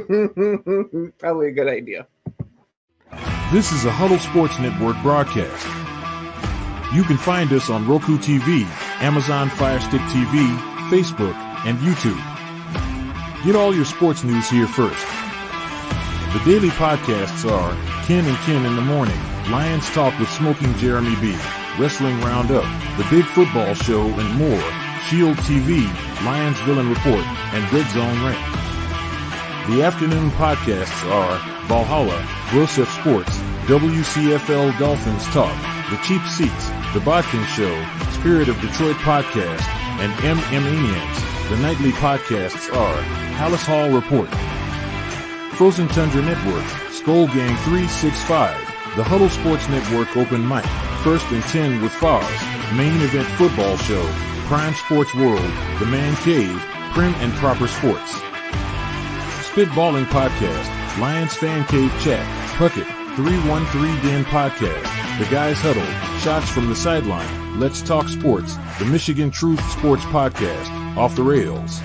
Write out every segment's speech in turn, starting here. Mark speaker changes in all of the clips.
Speaker 1: Probably a good idea.
Speaker 2: This is a Huddle Sports Network broadcast. You can find us on Roku TV, Amazon Fire Stick TV, Facebook, and YouTube. Get all your sports news here first. The daily podcasts are Ken and Ken in the Morning, Lions Talk with Smoking Jeremy B, Wrestling Roundup, The Big Football Show, and more, Shield TV, Lions Villain Report, and Redzone Rant. The afternoon podcasts are Valhalla, Grosef Sports, WCFL Dolphins Talk, The Cheap Seats, The Bodkin Show, Spirit of Detroit Podcast, and Maniacs. The nightly podcasts are Palace Hall Report, Frozen Tundra Network, Skull Gang 365, The Huddle Sports Network Open Mic, First and 10 with Foz, Main Event Football Show, Prime Sports World, The Man Cave, Prim and Proper Sports. Spitballing Podcast, Lions Fan Cave Chat, Puckett, 313 Den Podcast, The Guys Huddle, Shots from the Sideline, Let's Talk Sports, The Michigan Truth Sports Podcast, Off the Rails,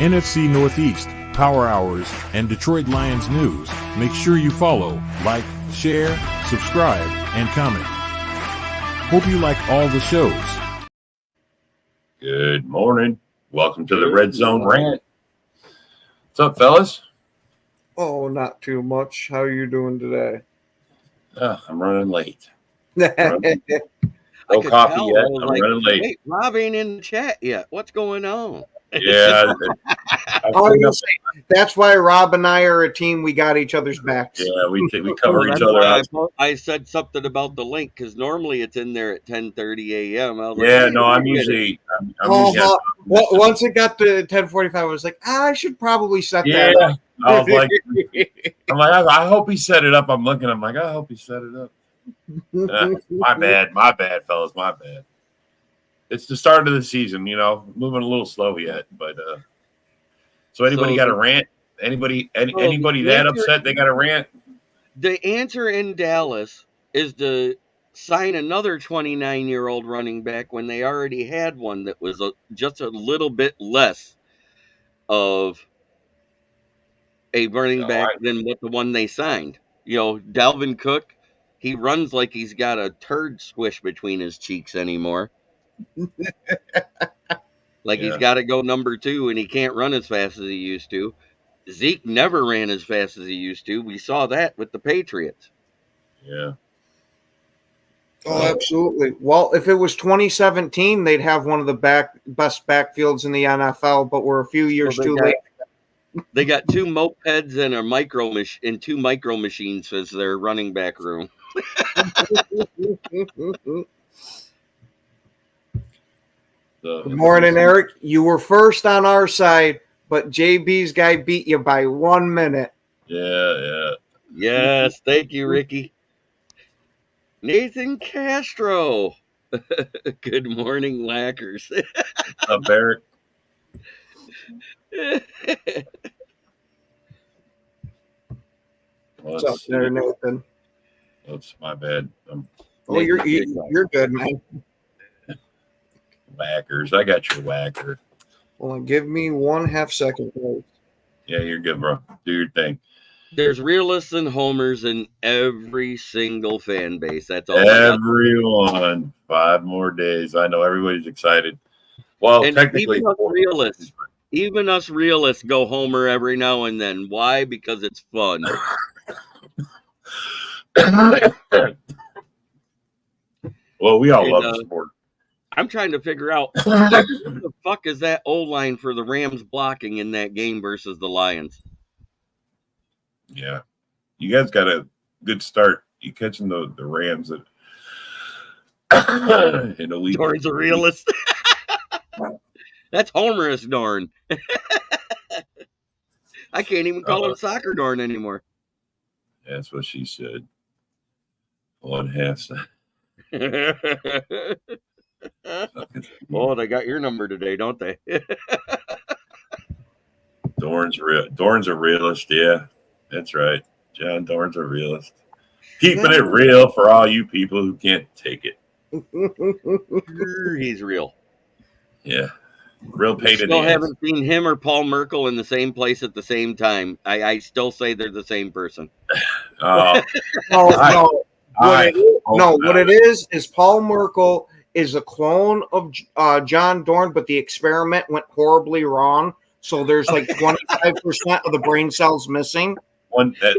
Speaker 2: NFC Northeast, Power Hours, and Detroit Lions News. Make sure you follow, like, share, subscribe, and comment. Hope you like all the shows.
Speaker 3: Good morning. Welcome to the Redzone Rant. What's up, fellas?
Speaker 1: Oh, not too much. How are you doing today?
Speaker 3: I'm running late.
Speaker 1: No
Speaker 3: No coffee yet. I'm running late.
Speaker 4: Wait, Rob ain't in the chat yet. What's going on?
Speaker 3: Yeah.
Speaker 1: That's why Rob and I are a team. We got each other's backs.
Speaker 3: Yeah, we cover each other out.
Speaker 4: I said something about the link because normally it's in there at 10:30 a.m.
Speaker 3: I'm usually.
Speaker 1: Once it got to 10:45, I was like, I should probably set that up.
Speaker 3: I was like, I hope he set it up. I'm looking. I'm like, I hope he set it up. My bad, fellas. My bad. It's the start of the season, moving a little slow yet. But so anybody got a rant? Anybody that upset they got a rant?
Speaker 4: The answer in Dallas is to sign another 29-year-old running back when they already had one that was just a little bit less of a running back than what the one they signed. Dalvin Cook, he runs like he's got a turd squish between his cheeks anymore. He's got to go number 2 and he can't run as fast as he used to. Zeke never ran as fast as he used to. We saw that with the Patriots.
Speaker 3: Yeah.
Speaker 1: Oh, absolutely. Well, if it was 2017, they'd have one of the best backfields in the NFL, but we're a few years too late.
Speaker 4: They got 2 mopeds and a 2 micro machines as their running back room.
Speaker 1: Good morning, Eric. You were first on our side, but JB's guy beat you by 1 minute.
Speaker 3: Yeah.
Speaker 4: Yes, thank you, Ricky. Nathan Castro. Good morning, Lackers.
Speaker 3: What's up, Eric?
Speaker 1: What's up there, Nathan?
Speaker 3: Oops, my bad.
Speaker 1: You're good, man.
Speaker 3: Whackers. I got your whacker.
Speaker 1: Well, give me 1/2 second, please.
Speaker 3: Yeah, you're good, bro. Do your thing.
Speaker 4: There's realists and homers in every single fan base. That's all.
Speaker 3: Everyone. 5 more days. I know everybody's excited. Well, and technically,
Speaker 4: even us realists go homer every now and then. Why? Because it's fun.
Speaker 3: Well, we all love the sport.
Speaker 4: I'm trying to figure out what the fuck is that O-line for the Rams blocking in that game versus the Lions.
Speaker 3: Yeah. You guys got a good start. You catching the Rams in a week.
Speaker 4: Dorn's a realist. That's Homerus Dorn. I can't even call him Soccer Dorn anymore.
Speaker 3: That's what she said. 1/2
Speaker 4: Oh, they got your number today, don't they?
Speaker 3: Dorn's a realist, yeah. That's right. John Dorn's a realist. Keeping it real for all you people who can't take it.
Speaker 4: He's real.
Speaker 3: Yeah. Real pain in the
Speaker 4: Still
Speaker 3: ass.
Speaker 4: haven't seen him or Paul Merkel in the same place at the same time. I still say they're the same person.
Speaker 3: Oh,
Speaker 1: No,
Speaker 3: I-
Speaker 1: no.
Speaker 3: I hope
Speaker 1: What
Speaker 3: not.
Speaker 1: it is Paul Merkel is a clone of John Dorn, but the experiment went horribly wrong. So there's like 25% of the brain cells missing.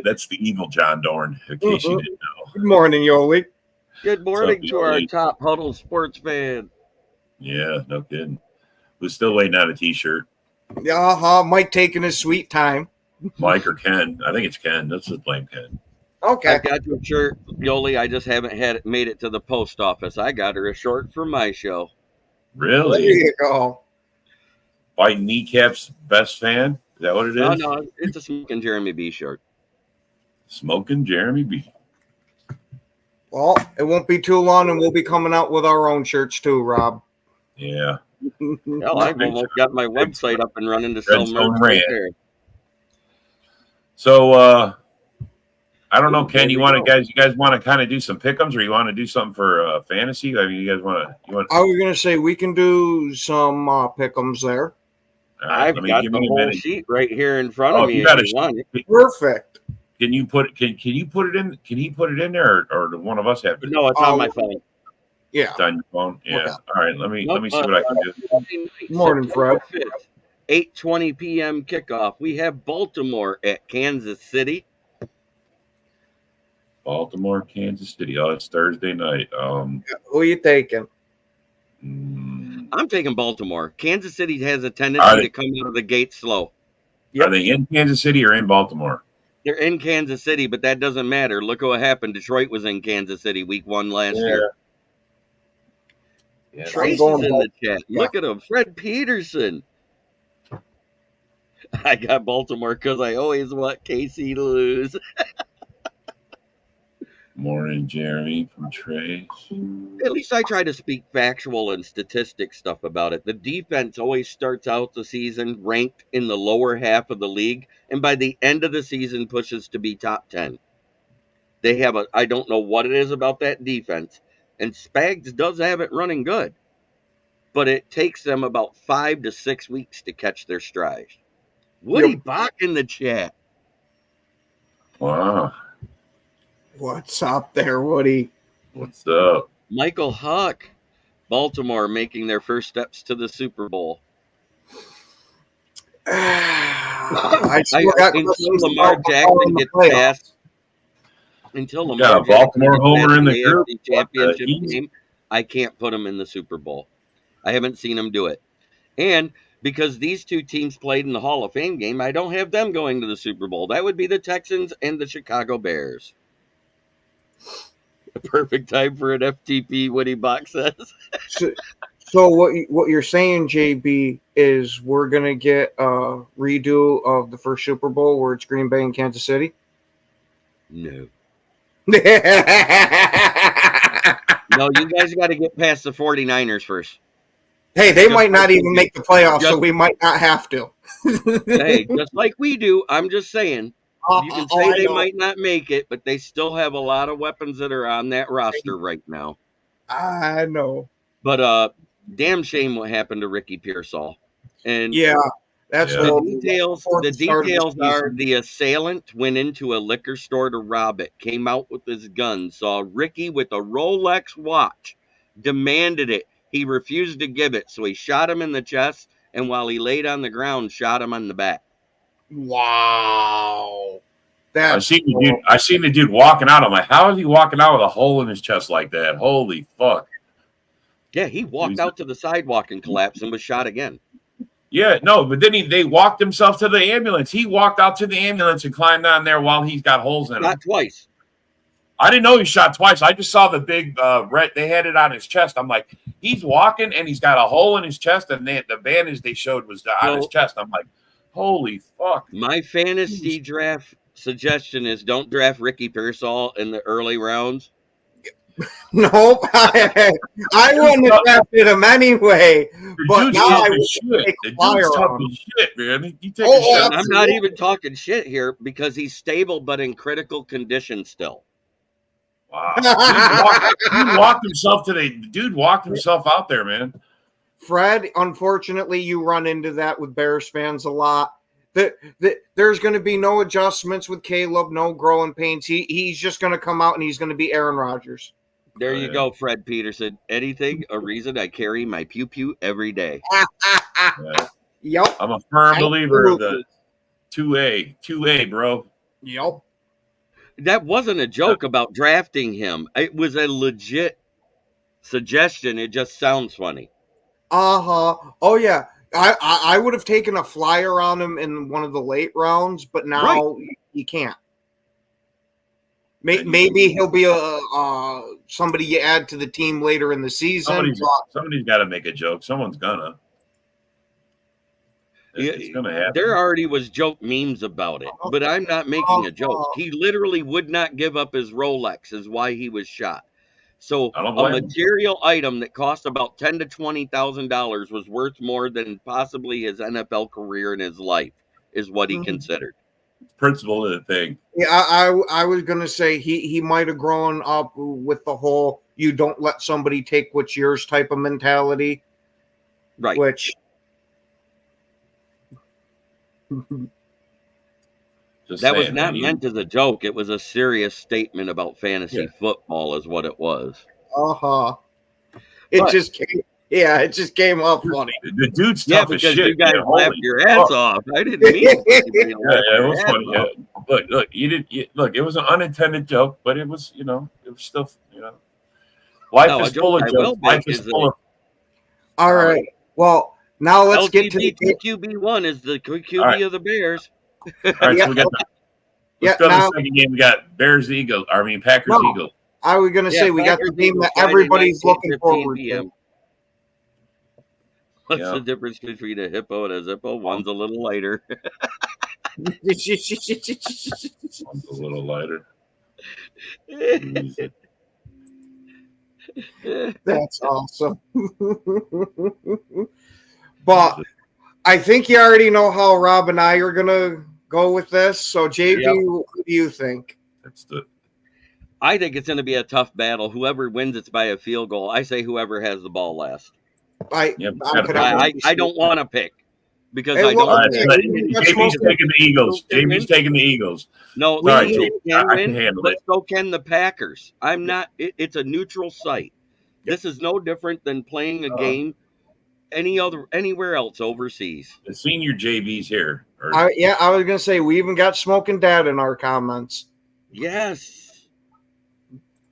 Speaker 3: That's the evil John Dorn, in case you didn't know.
Speaker 1: Good morning, Yoli.
Speaker 4: Good morning to our
Speaker 3: Yoli?
Speaker 4: top huddle sports fan.
Speaker 3: Yeah, no kidding. We're still waiting on a T-shirt.
Speaker 1: Mike taking his sweet time.
Speaker 3: Mike or Ken. I think it's Ken. Let's just blame Ken.
Speaker 1: Okay.
Speaker 4: I've got your shirt, Yoli. I just haven't made it to the post office. I got her a short for my show.
Speaker 1: There
Speaker 3: Really?
Speaker 1: you go.
Speaker 3: White Kneecap's best fan? Is that what it is?
Speaker 4: No, it's a Smoking Jeremy B shirt.
Speaker 3: Smoking Jeremy B.
Speaker 1: Well, it won't be too long, and we'll be coming out with our own shirts too, Rob.
Speaker 3: Yeah.
Speaker 4: Hell, I've almost got my website up and running to sell
Speaker 3: Redzone
Speaker 4: merch
Speaker 3: Rant.
Speaker 4: right there.
Speaker 3: So I don't know, Ken.
Speaker 4: There
Speaker 3: You
Speaker 4: we
Speaker 3: want to
Speaker 4: go.
Speaker 3: you guys want to kind of do some pick'ems, or you want to do something for fantasy? I mean, you guys want to?
Speaker 1: I was gonna say we can do some pick'ems there.
Speaker 3: All right,
Speaker 4: I've got the whole sheet right here in front of me.
Speaker 3: You got
Speaker 4: if you want it.
Speaker 1: Perfect.
Speaker 3: Can you put? Can you put it in? Can he put it in there, or do one of us have to?
Speaker 4: No, it's on my phone.
Speaker 1: Yeah.
Speaker 3: It's on your phone. Yeah.
Speaker 1: Okay.
Speaker 3: All right. Let me see what I can do.
Speaker 1: Morning, Fred.
Speaker 4: 8:20 p.m. kickoff. We have Baltimore at Kansas City.
Speaker 3: Baltimore, Kansas City. Oh, it's Thursday night.
Speaker 1: Who are you taking?
Speaker 4: I'm taking Baltimore. Kansas City has a
Speaker 3: Are
Speaker 4: tendency
Speaker 3: they-
Speaker 4: to come out of the gate slow.
Speaker 3: Are they in Kansas City or in Baltimore?
Speaker 4: They're in Kansas City, but that doesn't matter. Look what happened. Detroit was in Kansas City week 1 last year.
Speaker 3: Yeah,
Speaker 4: Trace is
Speaker 1: going
Speaker 4: in the chat.
Speaker 1: Yeah.
Speaker 4: Look at him. Fred Peterson. I got Baltimore because I always want KC to lose.
Speaker 3: Morning, Jeremy from Trace.
Speaker 4: At least I try to speak factual and statistic stuff about it. The defense always starts out the season ranked in the lower half of the league, and by the end of the season pushes to be top 10. They have I don't know what it is about that defense, and Spags does have it running good, but it takes them about 5 to 6 weeks to catch their stride. Woody Bach in the chat.
Speaker 3: Wow.
Speaker 1: What's up there, Woody?
Speaker 3: What's up?
Speaker 4: Michael Huck. Baltimore making their first steps to the Super Bowl.
Speaker 1: I still got
Speaker 4: Until
Speaker 1: questions
Speaker 4: Lamar
Speaker 1: about
Speaker 4: Jackson
Speaker 1: the
Speaker 4: gets
Speaker 1: playoffs.
Speaker 4: past. Until
Speaker 3: You
Speaker 4: Lamar
Speaker 3: got a Baltimore
Speaker 4: Jackson
Speaker 3: homer
Speaker 4: gets
Speaker 3: in
Speaker 4: past
Speaker 3: the group?
Speaker 4: AFC Championship
Speaker 3: What the
Speaker 4: game, I can't put him in the Super Bowl. I haven't seen him do it. And because these two teams played in the Hall of Fame game, I don't have them going to the Super Bowl. That would be the Texans and the Chicago Bears. A perfect time for an FTP, Woody Bach says.
Speaker 1: So what you're saying, JB, is we're gonna get a redo of the first Super Bowl where it's Green Bay and Kansas City?
Speaker 4: No.
Speaker 1: Hey,
Speaker 4: No, you guys got to get past the 49ers first.
Speaker 1: they might not even make the playoffs, so we might not have to.
Speaker 4: Hey, just like we do, I'm just saying. You can say they might not make it, but they still have a lot of weapons that are on that roster right now.
Speaker 1: I know.
Speaker 4: But damn shame what happened to Ricky Pearsall. And
Speaker 1: Yeah, that's
Speaker 3: Yeah.
Speaker 4: the
Speaker 1: horrible.
Speaker 4: details
Speaker 1: Before the start of the
Speaker 4: are
Speaker 1: season.
Speaker 4: the assailant went into a liquor store to rob it, came out with his gun, saw Ricky with a Rolex watch, demanded it. He refused to give it, so he shot him in the chest, and while he laid on the ground, shot him on the back.
Speaker 1: Wow.
Speaker 3: I seen the dude walking out. I'm like, how is he walking out with a hole in his chest like that? Holy fuck.
Speaker 4: Yeah, he walked out to the sidewalk and collapsed and was shot again.
Speaker 3: Yeah, no, but then they walked himself to the ambulance. He walked out to the ambulance and climbed on there while he's got holes in him.
Speaker 4: Not twice.
Speaker 3: I didn't know he shot twice. I just saw the big red. They had it on his chest. I'm like, he's walking and he's got a hole in his chest, and the bandage they showed was on his chest. I'm like, holy fuck.
Speaker 4: My fantasy draft suggestion is don't draft Ricky Pearsall in the early rounds.
Speaker 1: Nope. I wouldn't have drafted him anyway. But
Speaker 3: Dude's
Speaker 1: now
Speaker 3: tough
Speaker 1: I
Speaker 3: as
Speaker 1: would
Speaker 3: shit.
Speaker 1: take
Speaker 3: The
Speaker 1: a flyer
Speaker 3: dude's tough
Speaker 1: on him.
Speaker 3: as shit, man. He take
Speaker 1: Oh,
Speaker 3: a shot.
Speaker 4: And I'm not even talking shit here because he's stable but in critical condition still.
Speaker 3: Wow. Dude walked himself out there, man.
Speaker 1: Fred, unfortunately, you run into that with Bears fans a lot. There's going to be no adjustments with Caleb, no growing pains. He's just going to come out and he's going to be Aaron Rodgers.
Speaker 4: There you go, Fred Peterson. Anything, a reason I carry my pew-pew every day.
Speaker 3: Yeah.
Speaker 1: Yep.
Speaker 3: I'm a firm believer of the 2A, bro.
Speaker 1: Yep.
Speaker 4: That wasn't a joke about drafting him. It was a legit suggestion. It just sounds funny.
Speaker 1: Uh-huh. Oh, yeah. I would have taken a flyer on him in one of the late rounds, but now you can't. Maybe he'll be somebody you add to the team later in the season.
Speaker 3: Somebody's got to make a joke. Someone's gonna. It's gonna happen.
Speaker 4: There already was joke memes about it, but I'm not making a joke. He literally would not give up his Rolex, is why he was shot. So a material item that cost about $10,000 to $20,000 was worth more than possibly his NFL career and his life, is what he considered.
Speaker 3: Principle of the thing.
Speaker 1: Yeah, I was gonna say he might have grown up with the whole "you don't let somebody take what's yours" type of mentality,
Speaker 4: right?
Speaker 1: Which
Speaker 4: was not meant as a joke. It was a serious statement about fantasy football, is what it was.
Speaker 1: It just came up funny.
Speaker 3: The dude's tough as shit.
Speaker 4: You guys laughed your ass off. I didn't mean it.
Speaker 3: It was funny. Yeah. Look, look, it was an unintended joke, but it was, it was still, life is full of jokes. Life is full of.
Speaker 1: All right. Well, now let's get to the
Speaker 4: QB1 is the QB of the Bears.
Speaker 3: All right, so let's go to the second game. We got Packers Eagles.
Speaker 1: I was going to say we got the game that everybody's looking forward to.
Speaker 4: What's the difference between a hippo and a zippo? One's a little lighter.
Speaker 3: One's a little lighter.
Speaker 1: That's awesome. But I think you already know how Rob and I are going to go with this. So, JB, what do you think?
Speaker 4: I think it's going to be a tough battle. Whoever wins, it's by a field goal. I say whoever has the ball last. I don't want to pick because I don't.
Speaker 3: JB's taking the Eagles. JB's taking the Eagles.
Speaker 4: No, I can handle it. So can the Packers. I'm not. It's a neutral site. This is no different than playing a game anywhere else overseas.
Speaker 3: The senior JB's here.
Speaker 1: I was gonna say we even got Smoking Dad in our comments.
Speaker 4: Yes,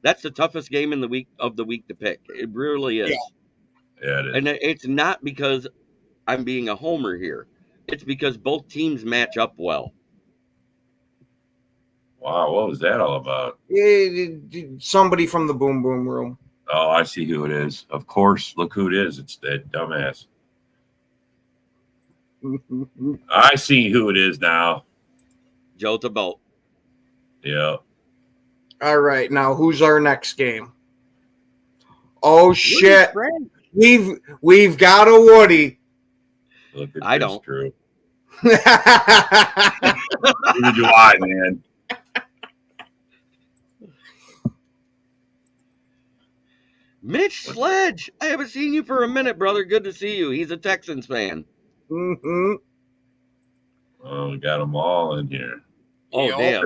Speaker 4: that's the toughest game in the week to pick. It really is.
Speaker 3: Yeah, it is.
Speaker 4: And it's not because I'm being a homer here. It's because both teams match up well.
Speaker 3: Wow, what was that all about?
Speaker 1: Somebody from the Boom Boom Room.
Speaker 3: Oh, I see who it is. Of course, look who it is. It's that dumbass. I see who it is now.
Speaker 4: Joe Tabot.
Speaker 3: Yeah.
Speaker 1: All right, now who's our next game? Oh shit! We've got a Woody.
Speaker 3: Look at
Speaker 4: I don't.
Speaker 3: Crew. Neither do I, man.
Speaker 4: Mitch Sledge, I haven't seen you for a minute, brother. Good to see you. He's a Texans fan.
Speaker 1: Mm-hmm.
Speaker 3: Oh, we got them all in here.
Speaker 4: Oh, damn.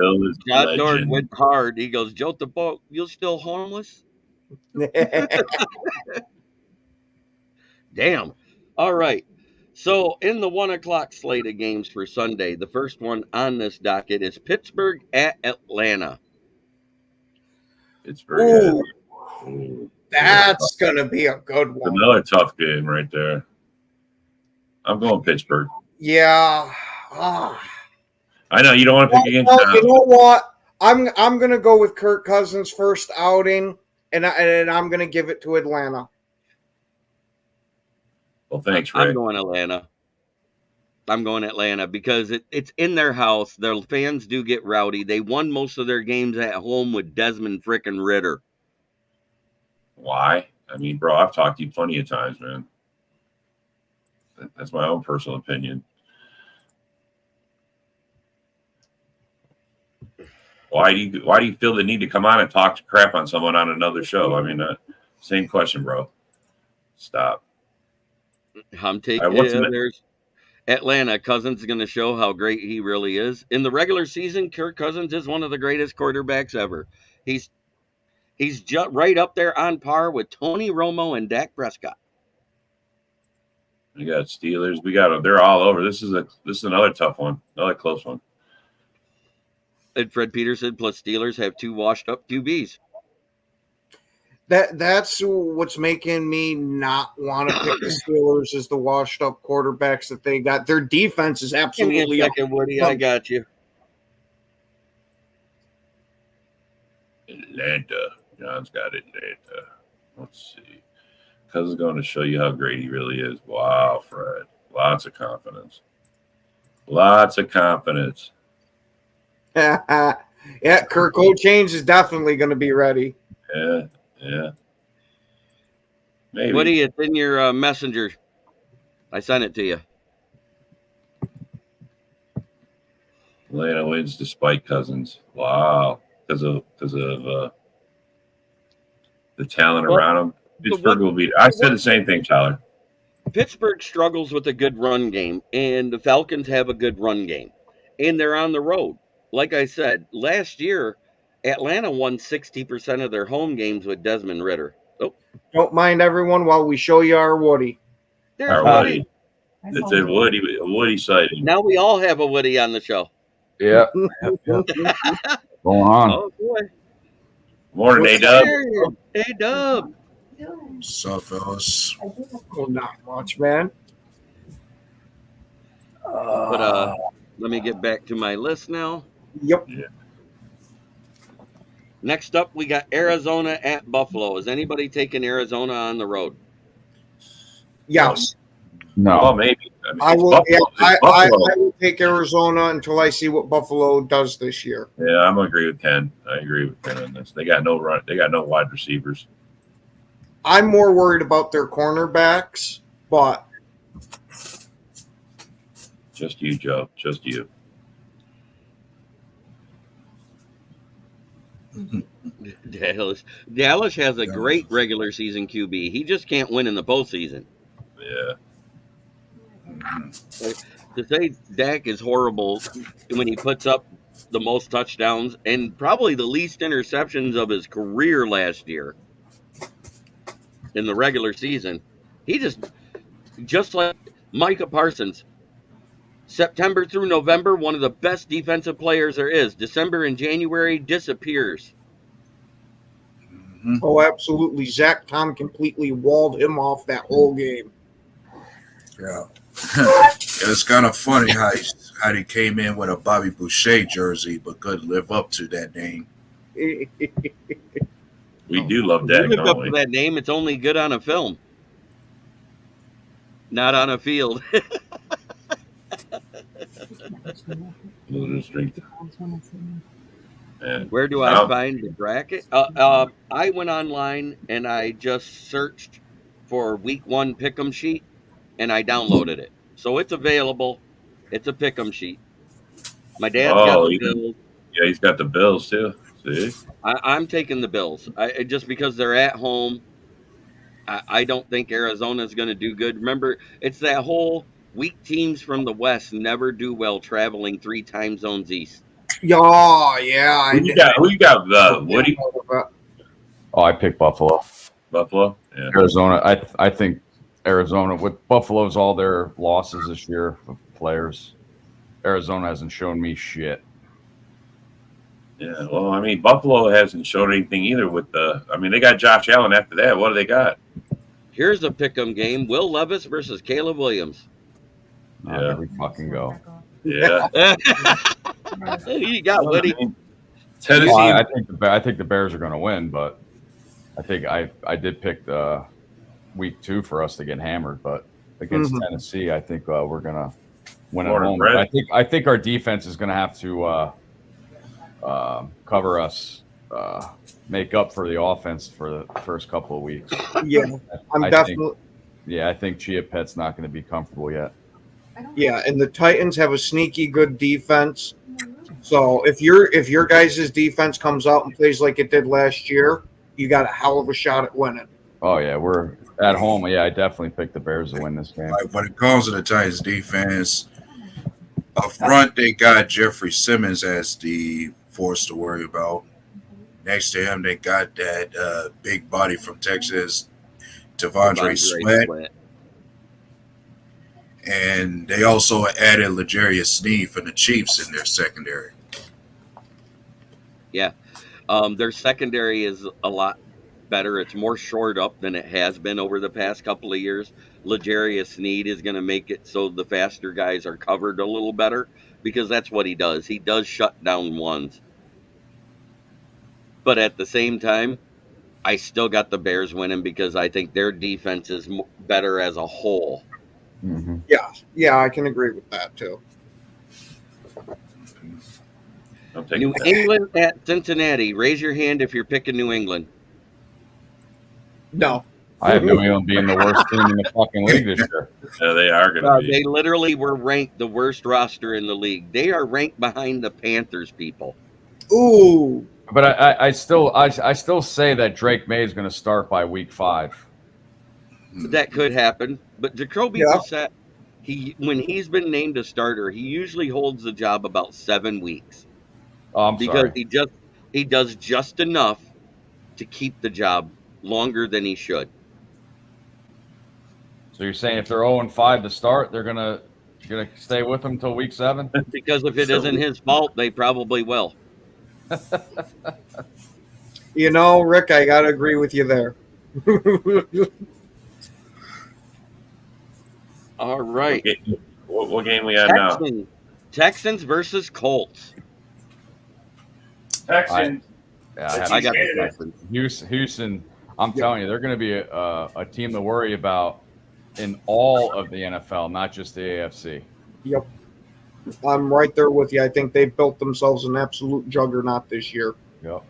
Speaker 4: John Dorn went hard. He goes, Joe Tabot, you're still homeless? Damn. All right. So in the 1:00 slate of games for Sunday, the first one on this docket is Pittsburgh at Atlanta.
Speaker 3: Pittsburgh.
Speaker 1: That's going to be a good one.
Speaker 3: Another tough game right there. I'm going Pittsburgh.
Speaker 1: Yeah.
Speaker 3: I know you don't want to pick against them.
Speaker 1: You know what? I'm going to go with Kirk Cousins' first outing, and I'm going to give it to Atlanta.
Speaker 3: Well, thanks, Ray.
Speaker 4: I'm going Atlanta because it's in their house. Their fans do get rowdy. They won most of their games at home with Desmond frickin' Ritter.
Speaker 3: Why? I mean, bro, I've talked to you plenty of times, man. That's my own personal opinion. Why do you feel the need to come on and talk crap on someone on another show? I mean, same question, bro. Stop.
Speaker 4: I'm taking.
Speaker 3: All right, what's the
Speaker 4: There's Atlanta. Cousins is going to show how great he really is. In the regular season, Kirk Cousins is one of the greatest quarterbacks ever. He's just right up there on par with Tony Romo and Dak Prescott.
Speaker 3: We got Steelers. We got them. They're all over. This is another tough one, another close one.
Speaker 4: And Fred Peterson plus Steelers have 2 washed up QBs.
Speaker 1: That's what's making me not want to pick the Steelers as the washed up quarterbacks that they got. Their defense is
Speaker 4: Give me
Speaker 1: absolutely
Speaker 4: a second, Woody. I got you.
Speaker 3: Atlanta. John's got Atlanta. Let's see. Cousin's going to show you how great he really is. Wow, Fred. Lots of confidence. Lots of confidence.
Speaker 1: Yeah, Kirk O'Chains is definitely going to be ready.
Speaker 3: Yeah. Maybe.
Speaker 4: Woody, it's in your messenger. I sent it to you.
Speaker 3: Atlanta wins despite Cousins. Wow. Because of the talent around him. Pittsburgh will beat. I said the same thing, Tyler.
Speaker 4: Pittsburgh struggles with a good run game, and the Falcons have a good run game, and they're on the road. Like I said, last year, Atlanta won 60% of their home games with Desmond Ridder. Oh,
Speaker 1: Don't mind everyone while we show you our Woody.
Speaker 4: there's
Speaker 3: Our
Speaker 4: Woody.
Speaker 3: Woody. It's a Woody sighting.
Speaker 4: Now we all have a Woody on the show.
Speaker 5: Yeah. Going on.
Speaker 4: Oh boy.
Speaker 3: Morning, A-Dub.
Speaker 4: Hey, Dub.
Speaker 6: What's up, fellas?
Speaker 1: Oh, not much, man.
Speaker 4: But let me get back to my list now.
Speaker 1: Yep.
Speaker 4: Next up, we got Arizona at Buffalo. Is anybody taking Arizona on the road?
Speaker 1: Yes.
Speaker 5: No.
Speaker 3: Well, maybe. I mean,
Speaker 1: I
Speaker 3: it's
Speaker 1: will.
Speaker 3: Buffalo.
Speaker 1: Yeah,
Speaker 3: It's
Speaker 1: I
Speaker 3: Buffalo.
Speaker 1: will take Arizona until I see what Buffalo does this year.
Speaker 3: Yeah, I'm gonna agree with Ken. I agree with Ken on this. They got no run. They got no wide receivers.
Speaker 1: I'm more worried about their cornerbacks, but
Speaker 3: Just you, Joe. Just you.
Speaker 4: Dallas has a great regular season QB. He just can't win in the postseason.
Speaker 3: Yeah.
Speaker 4: To say Dak is horrible when he puts up the most touchdowns and probably the least interceptions of his career last year in the regular season, he just like Micah Parsons, September through November, one of the best defensive players there is. December and January disappears.
Speaker 1: oh, absolutely, Zach Tom completely walled him off that whole game.
Speaker 6: Yeah. It's kind of funny how he came in with a Bobby Boucher jersey, but couldn't live up to that name.
Speaker 3: We do love Dak,
Speaker 4: You live
Speaker 3: don't
Speaker 4: up
Speaker 3: we?
Speaker 4: to that name, it's only good on a film, not on a field.
Speaker 3: Losers drink. And
Speaker 4: Where do I find the bracket? I went online and I just searched for week 1 pick'em sheet and I downloaded it. So it's available. It's a pick'em sheet. My dad's got the Bills.
Speaker 3: Yeah, he's got the Bills too. See?
Speaker 4: I'm taking the Bills. Just because they're at home. I don't think Arizona's going to do good. Remember, it's that whole weak teams from the West never do well traveling 3 time zones east.
Speaker 1: Yeah.
Speaker 3: Who you got? Woody?
Speaker 5: Oh, I picked Buffalo.
Speaker 3: Buffalo? Yeah.
Speaker 5: Arizona. I think Arizona with Buffalo's all their losses this year of players. Arizona hasn't shown me shit.
Speaker 3: Yeah, well, I mean, Buffalo hasn't showed anything either they got Josh Allen after that. What do they got?
Speaker 4: Here's a pick'em game. Will Levis versus Caleb Williams.
Speaker 5: Yeah. There we fucking go.
Speaker 3: Yeah.
Speaker 4: You got Woody.
Speaker 3: Tennessee.
Speaker 5: Well, I think the Bears are going to win, but I think I did pick the week 2 for us to get hammered, but against Tennessee, I think we're going to win at home. But I think our defense is going to have to cover us, make up for the offense for the first couple of weeks.
Speaker 1: Yeah,
Speaker 5: I think Chia Pet's not going to be comfortable yet.
Speaker 1: Yeah, and the Titans have a sneaky good defense. So if your guys' defense comes out and plays like it did last year, you got a hell of a shot at winning.
Speaker 5: Oh yeah, we're at home. Yeah, I definitely picked the Bears to win this game.
Speaker 6: Like when it comes to the Titans defense, up front they got Jeffrey Simmons as the force to worry about. Next to him, they got that big body from Texas, Devondre Sweat. And they also added L'Jarius Sneed from the Chiefs in their secondary.
Speaker 4: Yeah. Their secondary is a lot better. It's more shored up than it has been over the past couple of years. L'Jarius Sneed is going to make it so the faster guys are covered a little better because that's what he does. He does shut down ones. But at the same time, I still got the Bears winning because I think their defense is better as a whole.
Speaker 5: Mm-hmm.
Speaker 1: Yeah, I can agree with that too.
Speaker 4: New England at Cincinnati. Raise your hand if you're picking New England.
Speaker 1: No.
Speaker 5: I have New England being the worst team in the fucking league this year.
Speaker 3: Yeah, they are going to be.
Speaker 4: They literally were ranked the worst roster in the league. They are ranked behind the Panthers, people.
Speaker 1: Ooh.
Speaker 5: But I still say that Drake May is going to start by week 5.
Speaker 4: That could happen. But Jacoby Brissett, when he's been named a starter, he usually holds the job about 7 weeks.
Speaker 5: Oh, I'm
Speaker 4: because
Speaker 5: sorry.
Speaker 4: he does just enough to keep the job longer than he should.
Speaker 5: So you're saying if they're 0-5 to start, they're gonna stay with him until week 7?
Speaker 4: Because if it isn't his fault, they probably will.
Speaker 1: You know, Rick, I gotta agree with you there.
Speaker 4: All right.
Speaker 3: What game we have now?
Speaker 4: Texans versus Colts.
Speaker 3: Texans.
Speaker 5: I
Speaker 4: got the Texans.
Speaker 5: Houston. I'm telling you, they're going to be a team to worry about in all of the NFL, not just the AFC.
Speaker 1: Yep. I'm right there with you. I think they've built themselves an absolute juggernaut this year.
Speaker 5: Yep.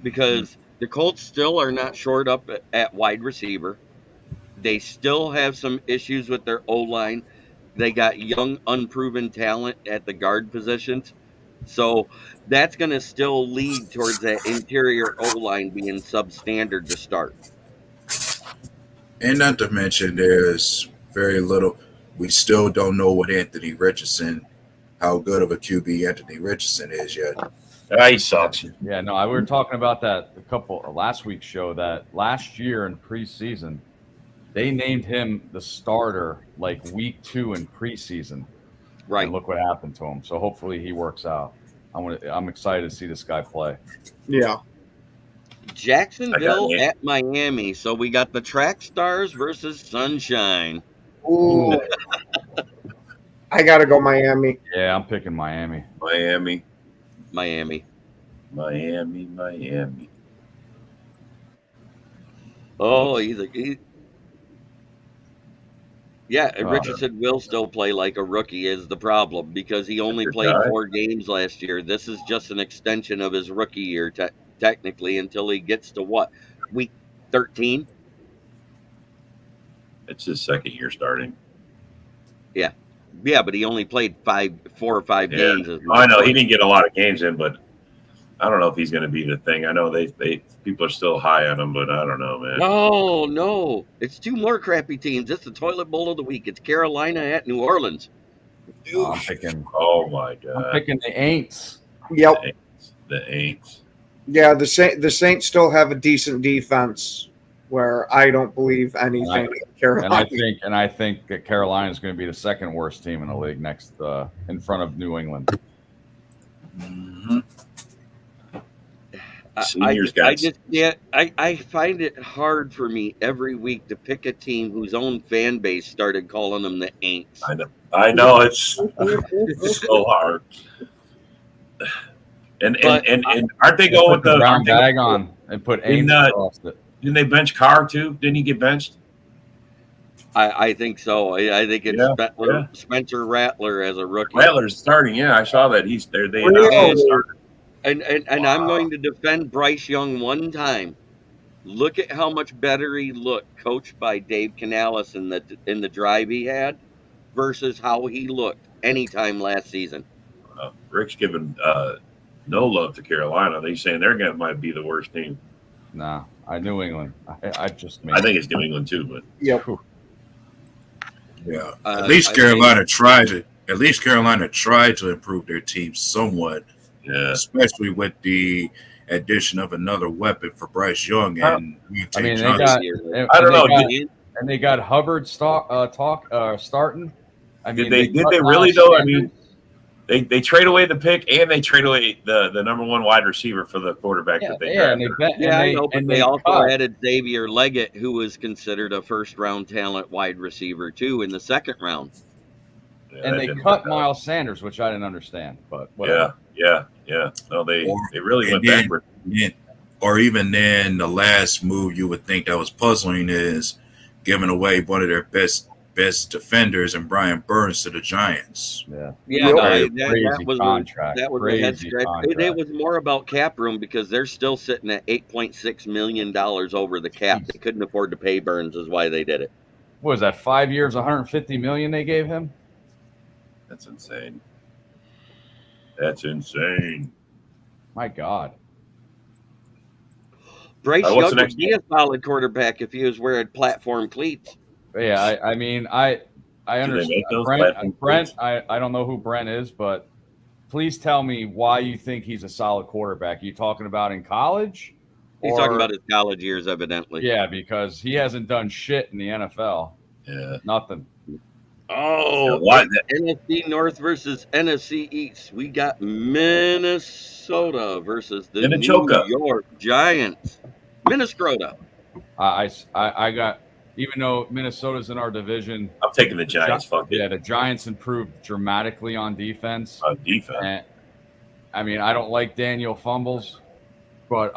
Speaker 4: Because the Colts still are not shored up at wide receiver. They still have some issues with their O-line. They got young, unproven talent at the guard positions. So that's going to still lead towards that interior O-line being substandard to start.
Speaker 6: And not to mention, there's very little. We still don't know what Anthony Richardson, how good of a QB Anthony Richardson is yet.
Speaker 3: He sucks.
Speaker 5: Yeah, no, we were talking about that last week's show, that last year in preseason, they named him the starter like week 2 in preseason.
Speaker 4: Right.
Speaker 5: And look what happened to him. So hopefully he works out. I'm excited to see this guy play.
Speaker 1: Yeah.
Speaker 4: Jacksonville at Miami. So we got the Track Stars versus Sunshine.
Speaker 1: Ooh. I gotta go Miami.
Speaker 5: Yeah, I'm picking Miami.
Speaker 3: Miami.
Speaker 4: Oh, Richardson will still play like a rookie is the problem because he only played 4 games last year. This is just an extension of his rookie year technically until he gets to week 13?
Speaker 3: It's his second year starting.
Speaker 4: Yeah, but he only played 4 or 5 games.
Speaker 3: I know he didn't get a lot of games in, but I don't know if he's going to be the thing. I know they people are still high on him, but I don't know, man.
Speaker 4: No, it's 2 more crappy teams. It's the toilet bowl of the week. It's Carolina at New Orleans.
Speaker 5: I'm picking.
Speaker 3: Oh my God!
Speaker 5: I'm picking the Aints.
Speaker 1: Yep.
Speaker 3: The Aints.
Speaker 1: Yeah, the Saints still have a decent defense, where I don't believe anything.
Speaker 5: And I think that Carolina is going to be the second worst team in the league next, in front of New England.
Speaker 6: Mm-hmm.
Speaker 4: I find it hard for me every week to pick a team whose own fan base started calling them the Aints.
Speaker 3: I know it's so hard. And aren't they going with the
Speaker 5: brown bag on and put Aints across it?
Speaker 3: Didn't they bench Carr too? Didn't he get benched?
Speaker 4: I think so. I think it's Spencer Rattler as a rookie.
Speaker 3: Rattler's starting. Yeah, I saw that he's there. They started.
Speaker 4: And wow. I'm going to defend Bryce Young one time. Look at how much better he looked, coached by Dave Canales in the drive he had, versus how he looked anytime last season.
Speaker 3: Rick's giving no love to Carolina. They're saying might be the worst team.
Speaker 5: Nah, New England. I just
Speaker 3: I think it's New England too, but
Speaker 1: Yep.
Speaker 6: Yeah. At least Carolina tried to improve their team somewhat.
Speaker 3: Yeah.
Speaker 6: Especially with the addition of another weapon for Bryce Young and
Speaker 5: I mean,
Speaker 3: I don't know.
Speaker 5: And they got Hubbard starting. I mean,
Speaker 3: did they really though? I mean, they trade away the pick and they trade away the number one wide receiver for the quarterback that they drafted.
Speaker 4: I know, but they also added Xavier Leggett, who was considered a first-round talent wide receiver too in the second round.
Speaker 5: Yeah, and they cut Miles Sanders, which I didn't understand. But whatever.
Speaker 3: Yeah. No, they really went backward.
Speaker 6: Or even then, the last move you would think that was puzzling is giving away one of their best defenders and Brian Burns to the Giants.
Speaker 4: That was a head scratch. It was more about cap room because they're still sitting at $8.6 million over the cap. They couldn't afford to pay Burns, is why they did it.
Speaker 5: What was that? 5 years, $150 million they gave him?
Speaker 3: That's insane. That's insane.
Speaker 5: My God.
Speaker 4: Bryce Young would be a solid quarterback if he was wearing platform cleats.
Speaker 5: Yeah, I mean, I understand. Brent, I don't know who Brent is, but please tell me why you think he's a solid quarterback. Are you talking about in college?
Speaker 4: He's talking about his college years, evidently.
Speaker 5: Yeah, because he hasn't done shit in the NFL.
Speaker 3: Yeah.
Speaker 5: Nothing.
Speaker 4: Oh, NFC North versus NFC East. We got Minnesota versus the New York Giants. Minnesota.
Speaker 5: I got, even though Minnesota's in our division,
Speaker 3: I'm taking the Giants.
Speaker 5: The Giants improved dramatically on defense. And, I mean, I don't like Daniel fumbles, but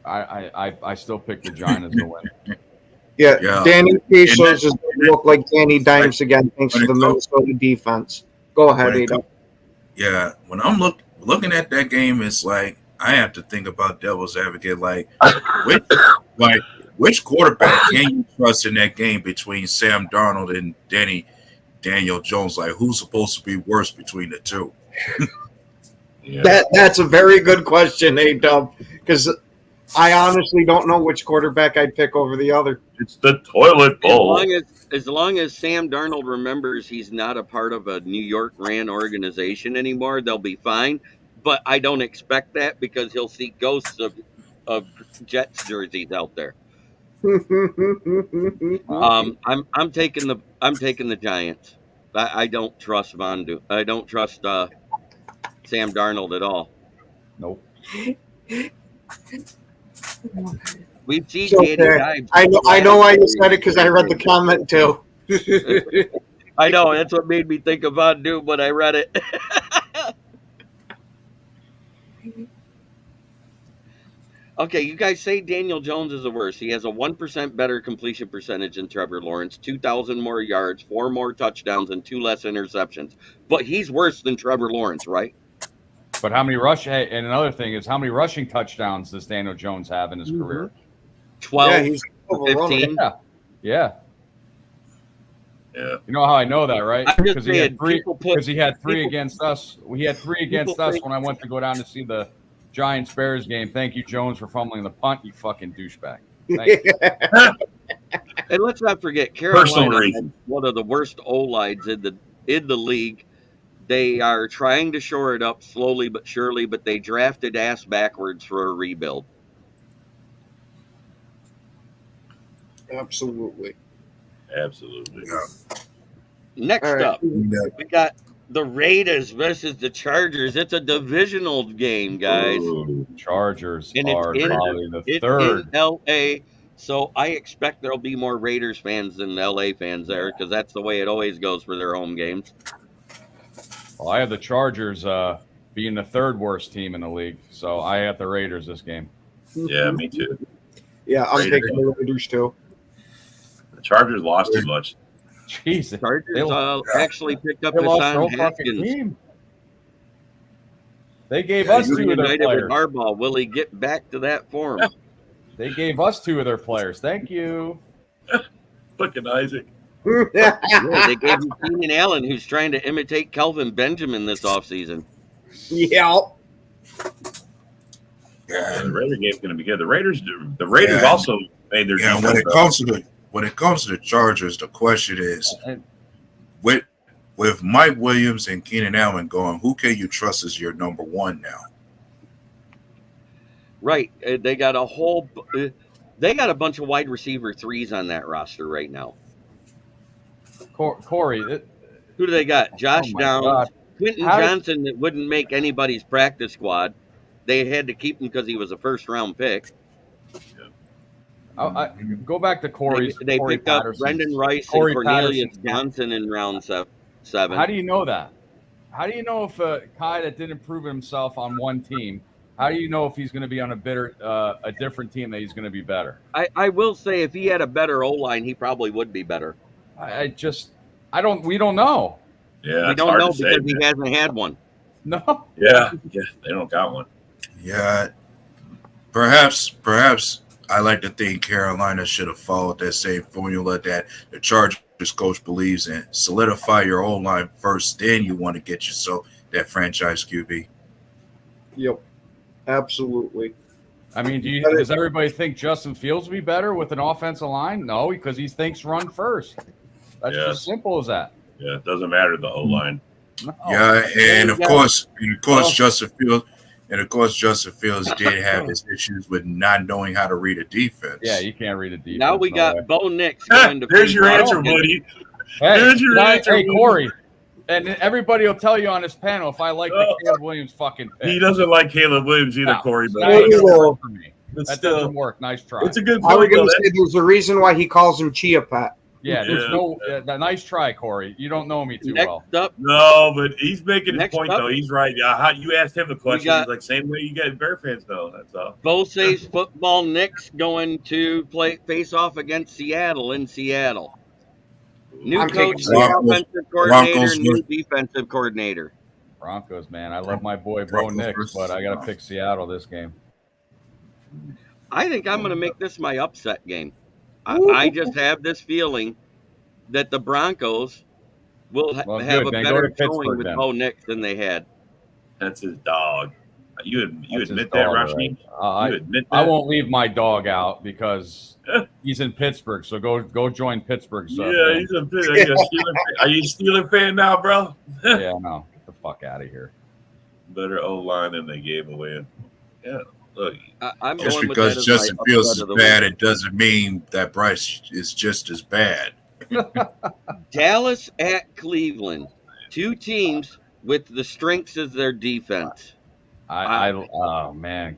Speaker 5: I still pick the Giants to win.
Speaker 1: Yeah. Danny Pesos is going to look like Danny Dimes again thanks to the Minnesota defense. Go ahead, Ada.
Speaker 6: Yeah, when I'm looking at that game, it's like I have to think about devil's advocate. Like, which quarterback can you trust in that game between Sam Darnold and Daniel Jones? Like, who's supposed to be worse between the two?
Speaker 1: That's a very good question, A-Dub, because I honestly don't know which quarterback I'd pick over the other.
Speaker 3: It's the toilet bowl.
Speaker 4: As long as Sam Darnold remembers he's not a part of a New York ran organization anymore, they'll be fine. But I don't expect that because he'll see ghosts of Jets jerseys out there. I'm taking the Giants. I don't trust I don't trust Sam Darnold at all.
Speaker 5: Nope.
Speaker 4: We've seen Danny Dimes.
Speaker 1: I know why you said it because I read the comment too.
Speaker 4: I know that's what made me think of Von Doom when I read it. Okay, you guys say Daniel Jones is the worst. He has a 1% better completion percentage than Trevor Lawrence, 2,000 more yards, 4 more touchdowns, and 2 less interceptions. But he's worse than Trevor Lawrence, right?
Speaker 5: But how many and another thing is how many rushing touchdowns does Daniel Jones have in his career?
Speaker 4: 12,
Speaker 1: he's
Speaker 4: 15.
Speaker 5: Yeah. You know how I know that, right? Because he had three against us. We had 3 against us when I went to go down to see the Giants-Bears game. Thank you, Jones, for fumbling the punt, you fucking douchebag. Thank you.
Speaker 4: And let's not forget, Carolina had one of the worst O-lines in the league. They are trying to shore it up slowly but surely, but they drafted ass backwards for a rebuild.
Speaker 1: Absolutely.
Speaker 6: Yeah.
Speaker 4: Next up, we got the Raiders versus the Chargers. It's a divisional game, guys.
Speaker 5: Ooh, Chargers
Speaker 4: and
Speaker 5: are probably the third.
Speaker 4: In L.A., so I expect there'll be more Raiders fans than L.A. fans there because that's the way it always goes for their home games.
Speaker 5: Well, I have the Chargers being the third worst team in the league, so I have the Raiders this game.
Speaker 3: Yeah, me too.
Speaker 1: Yeah, I'm taking the Raiders too.
Speaker 3: The Chargers lost too much.
Speaker 5: Jesus.
Speaker 4: Chargers actually picked up Hassan Haskins.
Speaker 5: They gave us 2 of their players.
Speaker 4: With Harbaugh. Will he get back to that form?
Speaker 5: They gave us 2 of their players. Thank you.
Speaker 3: Fucking Isaac.
Speaker 4: They gave him Keenan Allen, who's trying to imitate Kelvin Benjamin this offseason.
Speaker 1: Yeah.
Speaker 6: Yeah,
Speaker 3: the Raider game's going to be good. The Raiders also made their defense.
Speaker 6: When it comes to the Chargers, the question is with Mike Williams and Keenan Allen going, who can you trust as your number one now?
Speaker 4: Right. They got a bunch of wide receiver threes on that roster right now.
Speaker 5: Corey,
Speaker 4: Who do they got? Josh Downs,
Speaker 5: God.
Speaker 4: Quentin Johnson that wouldn't make anybody's practice squad. They had to keep him because he was a first-round pick.
Speaker 5: I go back to Corey's.
Speaker 4: They
Speaker 5: Corey
Speaker 4: picked up Brendan Rice and Cornelius Johnson in round 7.
Speaker 5: How do you know that? How do you know if a guy that didn't prove himself on one team, how do you know if he's going to be on a different team that he's going to be better?
Speaker 4: I will say if he had a better O-line, he probably would be better.
Speaker 5: We don't know.
Speaker 3: Yeah,
Speaker 4: we don't know because he hasn't had one.
Speaker 5: No.
Speaker 3: Yeah, they don't got one.
Speaker 6: Yeah, perhaps I like to think Carolina should have followed that same formula that the Chargers coach believes in. Solidify your O-line first, then you want to get yourself that franchise QB.
Speaker 1: Yep, absolutely.
Speaker 5: I mean, does everybody think Justin Fields will be better with an offensive line? No, because he thinks run first. That's as simple as that.
Speaker 3: Yeah, it doesn't matter the O-line.
Speaker 5: No.
Speaker 6: Yeah, and of course, Justin Fields did have his issues with not knowing how to read a defense.
Speaker 5: Yeah, you can't read a defense.
Speaker 4: Now we got Bo Nix going to.
Speaker 3: There's your answer, buddy.
Speaker 5: Hey, Corey. And everybody will tell you on this panel if I like the Caleb Williams fucking pick.
Speaker 3: He doesn't like Caleb Williams either, Corey. But
Speaker 5: for me. That doesn't work. Nice try.
Speaker 3: It's a good
Speaker 1: point. I was going
Speaker 3: to
Speaker 1: say there's a reason why he calls him Chia Pet.
Speaker 5: Yeah, there's nice try, Corey. You don't know me too well.
Speaker 3: No, but he's making his point, though. He's right. You asked him the question. He's like, same way you guys Bear fans know. That's all.
Speaker 4: Bose's football Knicks going to face off against Seattle in Seattle. New coach, new offensive coordinator, new defensive coordinator.
Speaker 5: Broncos, man. I love my boy Bo Nix, but I got to pick Seattle this game.
Speaker 4: I think I'm going to make this my upset game. I just have this feeling that the Broncos will have a better showing with Bo Nix than they had.
Speaker 3: That's his dog. You admit that, Rashmi?
Speaker 5: You admit that? I won't leave my dog out because he's in Pittsburgh. So go join Pittsburgh.
Speaker 3: He's a Are you a Steeler fan now, bro?
Speaker 5: Yeah, no. Get the fuck out of here.
Speaker 3: Better O-line than they gave away. Yeah. Look,
Speaker 4: I'm
Speaker 6: just because Justin Fields is bad, it doesn't mean that Bryce is just as bad.
Speaker 4: Dallas at Cleveland, 2 teams with the strengths as their defense.
Speaker 5: Oh man,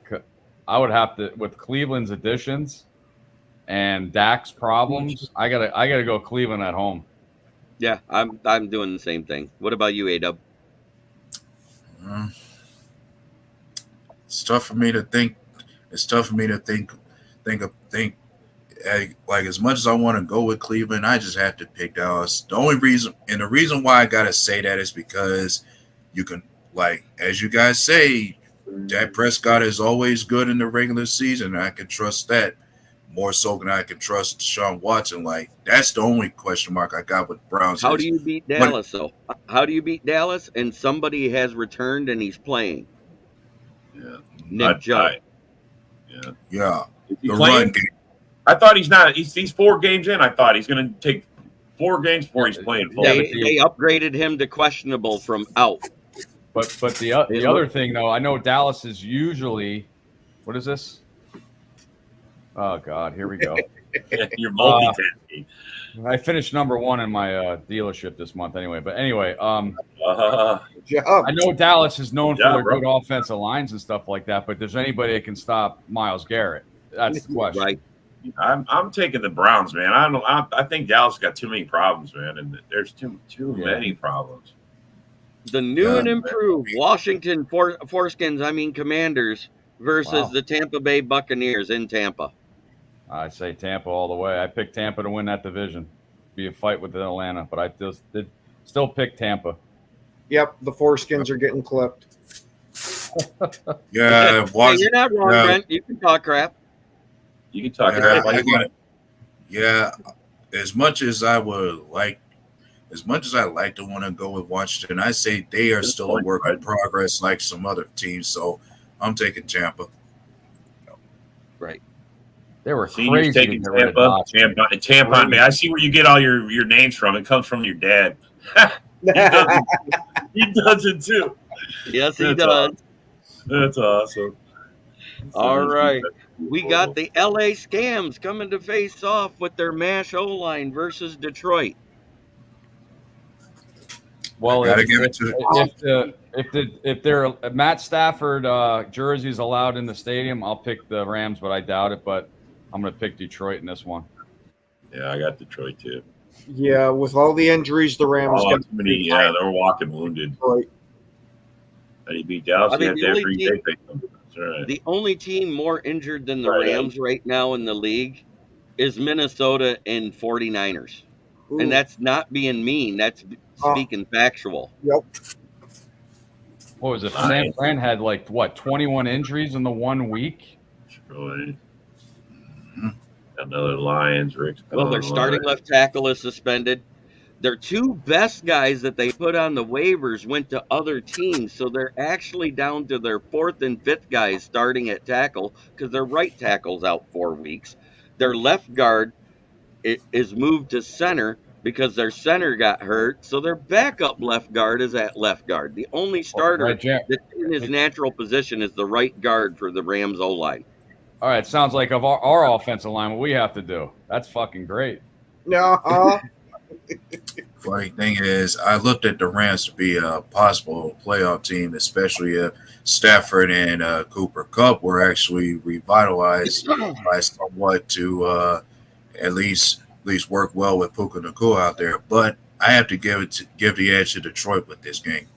Speaker 5: I would have to with Cleveland's additions and Dak's problems. I gotta go Cleveland at home.
Speaker 4: Yeah, I'm doing the same thing. What about you, A-Dub?
Speaker 6: It's tough for me to think. Like as much as I want to go with Cleveland, I just have to pick Dallas. The reason why I gotta say that is because you can, like as you guys say, Dak Prescott is always good in the regular season. I can trust that more so than I can trust Deshaun Watson. Like that's the only question mark I got with Browns.
Speaker 4: How do you beat Dallas though? How do you beat Dallas and somebody has returned and he's playing?
Speaker 3: Yeah,
Speaker 4: Nick Chubb.
Speaker 6: Yeah.
Speaker 3: The run game. I thought he's not. He's 4 games in. I thought he's going to take 4 games before he's playing full.
Speaker 4: They upgraded him to questionable from out.
Speaker 5: But the other thing though, I know Dallas is usually. What is this? Oh God, here we go.
Speaker 3: You're multitasking.
Speaker 5: I finished number 1 in my dealership this month anyway. But anyway, I know Dallas is known for their good offensive lines and stuff like that, but there's anybody that can stop Myles Garrett? That's the question.
Speaker 4: Right.
Speaker 3: I'm taking the Browns, man. I think Dallas got too many problems, man, and there's too many problems.
Speaker 4: The new and improved Washington Commanders versus the Tampa Bay Buccaneers in Tampa.
Speaker 5: I say Tampa all the way. I picked Tampa to win that division. Be a fight with Atlanta, but I still pick Tampa.
Speaker 1: Yep, the foreskins are getting clipped.
Speaker 6: Yeah,
Speaker 4: hey, you're not wrong, Brent. You can talk crap.
Speaker 3: You can talk crap.
Speaker 6: As much as I like to want to go with Washington, I say they are still a work in progress like some other teams. So I'm taking Tampa.
Speaker 4: Right.
Speaker 5: They were
Speaker 3: Senior's
Speaker 5: crazy.
Speaker 3: taking Tampa, man. I see where you get all your names from. It comes from your dad. He does it too.
Speaker 4: Yes, he does.
Speaker 3: That's awesome.
Speaker 4: All right. We got the LA Scams coming to face off with their MASH O-line versus Detroit.
Speaker 5: Well,
Speaker 6: gotta give it to
Speaker 5: if their Matt Stafford jersey is allowed in the stadium, I'll pick the Rams, but I doubt it. But I'm going to pick Detroit in this one.
Speaker 3: Yeah, I got Detroit too.
Speaker 1: Yeah, with all the injuries, the Rams got
Speaker 3: too many. Yeah, they were walking wounded.
Speaker 1: Detroit.
Speaker 3: And he beat Dallas.
Speaker 4: I mean,
Speaker 3: Right.
Speaker 4: the only team more injured than the Rams right now in the league is Minnesota and 49ers.
Speaker 1: Ooh.
Speaker 4: And that's not being mean. That's speaking factual.
Speaker 1: Yep.
Speaker 5: What was it? San Fran had 21 injuries in the 1 week.
Speaker 3: Detroit. Another Lions. Rick's
Speaker 4: well, their starting left tackle is suspended. Their two best guys that they put on the waivers went to other teams, so they're actually down to their fourth and fifth guys starting at tackle because their right tackle's out 4 weeks. Their left guard is moved to center because their center got hurt, so their backup left guard is at left guard. The only starter that's in his natural position is the right guard for the Rams O-line.
Speaker 5: All right, sounds like of our offensive line, what we have to do. That's fucking great.
Speaker 1: No.
Speaker 6: Funny thing is, I looked at the Rams to be a possible playoff team, especially if Stafford and Cooper Kupp were actually revitalized by somewhat to at least work well with Puka Nacua out there. But I have to give the edge to Detroit with this game.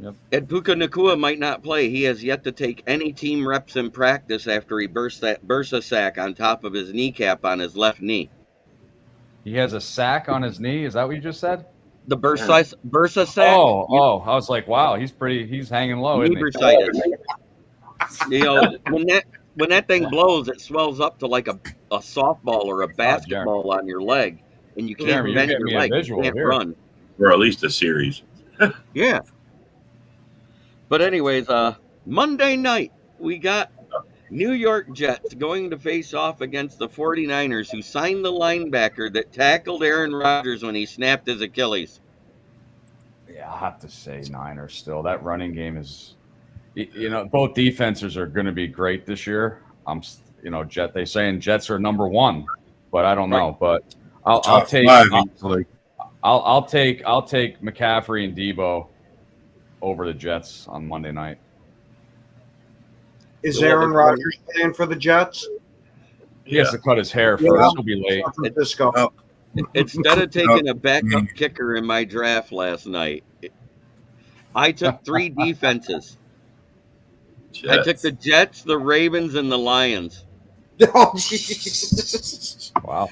Speaker 5: Yep.
Speaker 4: And Puka Nacua might not play. He has yet to take any team reps in practice after he burst a sack on top of his kneecap on his left knee.
Speaker 5: He has a sack on his knee. Is that what you just said?
Speaker 4: The bursa sack.
Speaker 5: Oh! I was like, wow, he's hanging low. Isn't he?
Speaker 4: You know, when that thing blows, it swells up to like a softball or a basketball on your leg, and you can't bend your leg. You can't run.
Speaker 3: Or at least a series.
Speaker 4: Yeah. But anyways, Monday night, we got New York Jets going to face off against the 49ers, who signed the linebacker that tackled Aaron Rodgers when he snapped his Achilles.
Speaker 5: Yeah, I'll have to say Niners still. That running game is, both defenses are going to be great this year. They saying Jets are number one, but I don't know. But I'll take McCaffrey and Debo over the Jets on Monday night.
Speaker 1: Is Aaron Rodgers playing for the Jets?
Speaker 5: He has to cut his hair first. He'll be late.
Speaker 4: Instead of taking a backup kicker in my draft last night, I took 3 defenses. Jets. I took the Jets, the Ravens, and the Lions.
Speaker 1: Oh, Jesus.
Speaker 5: Wow.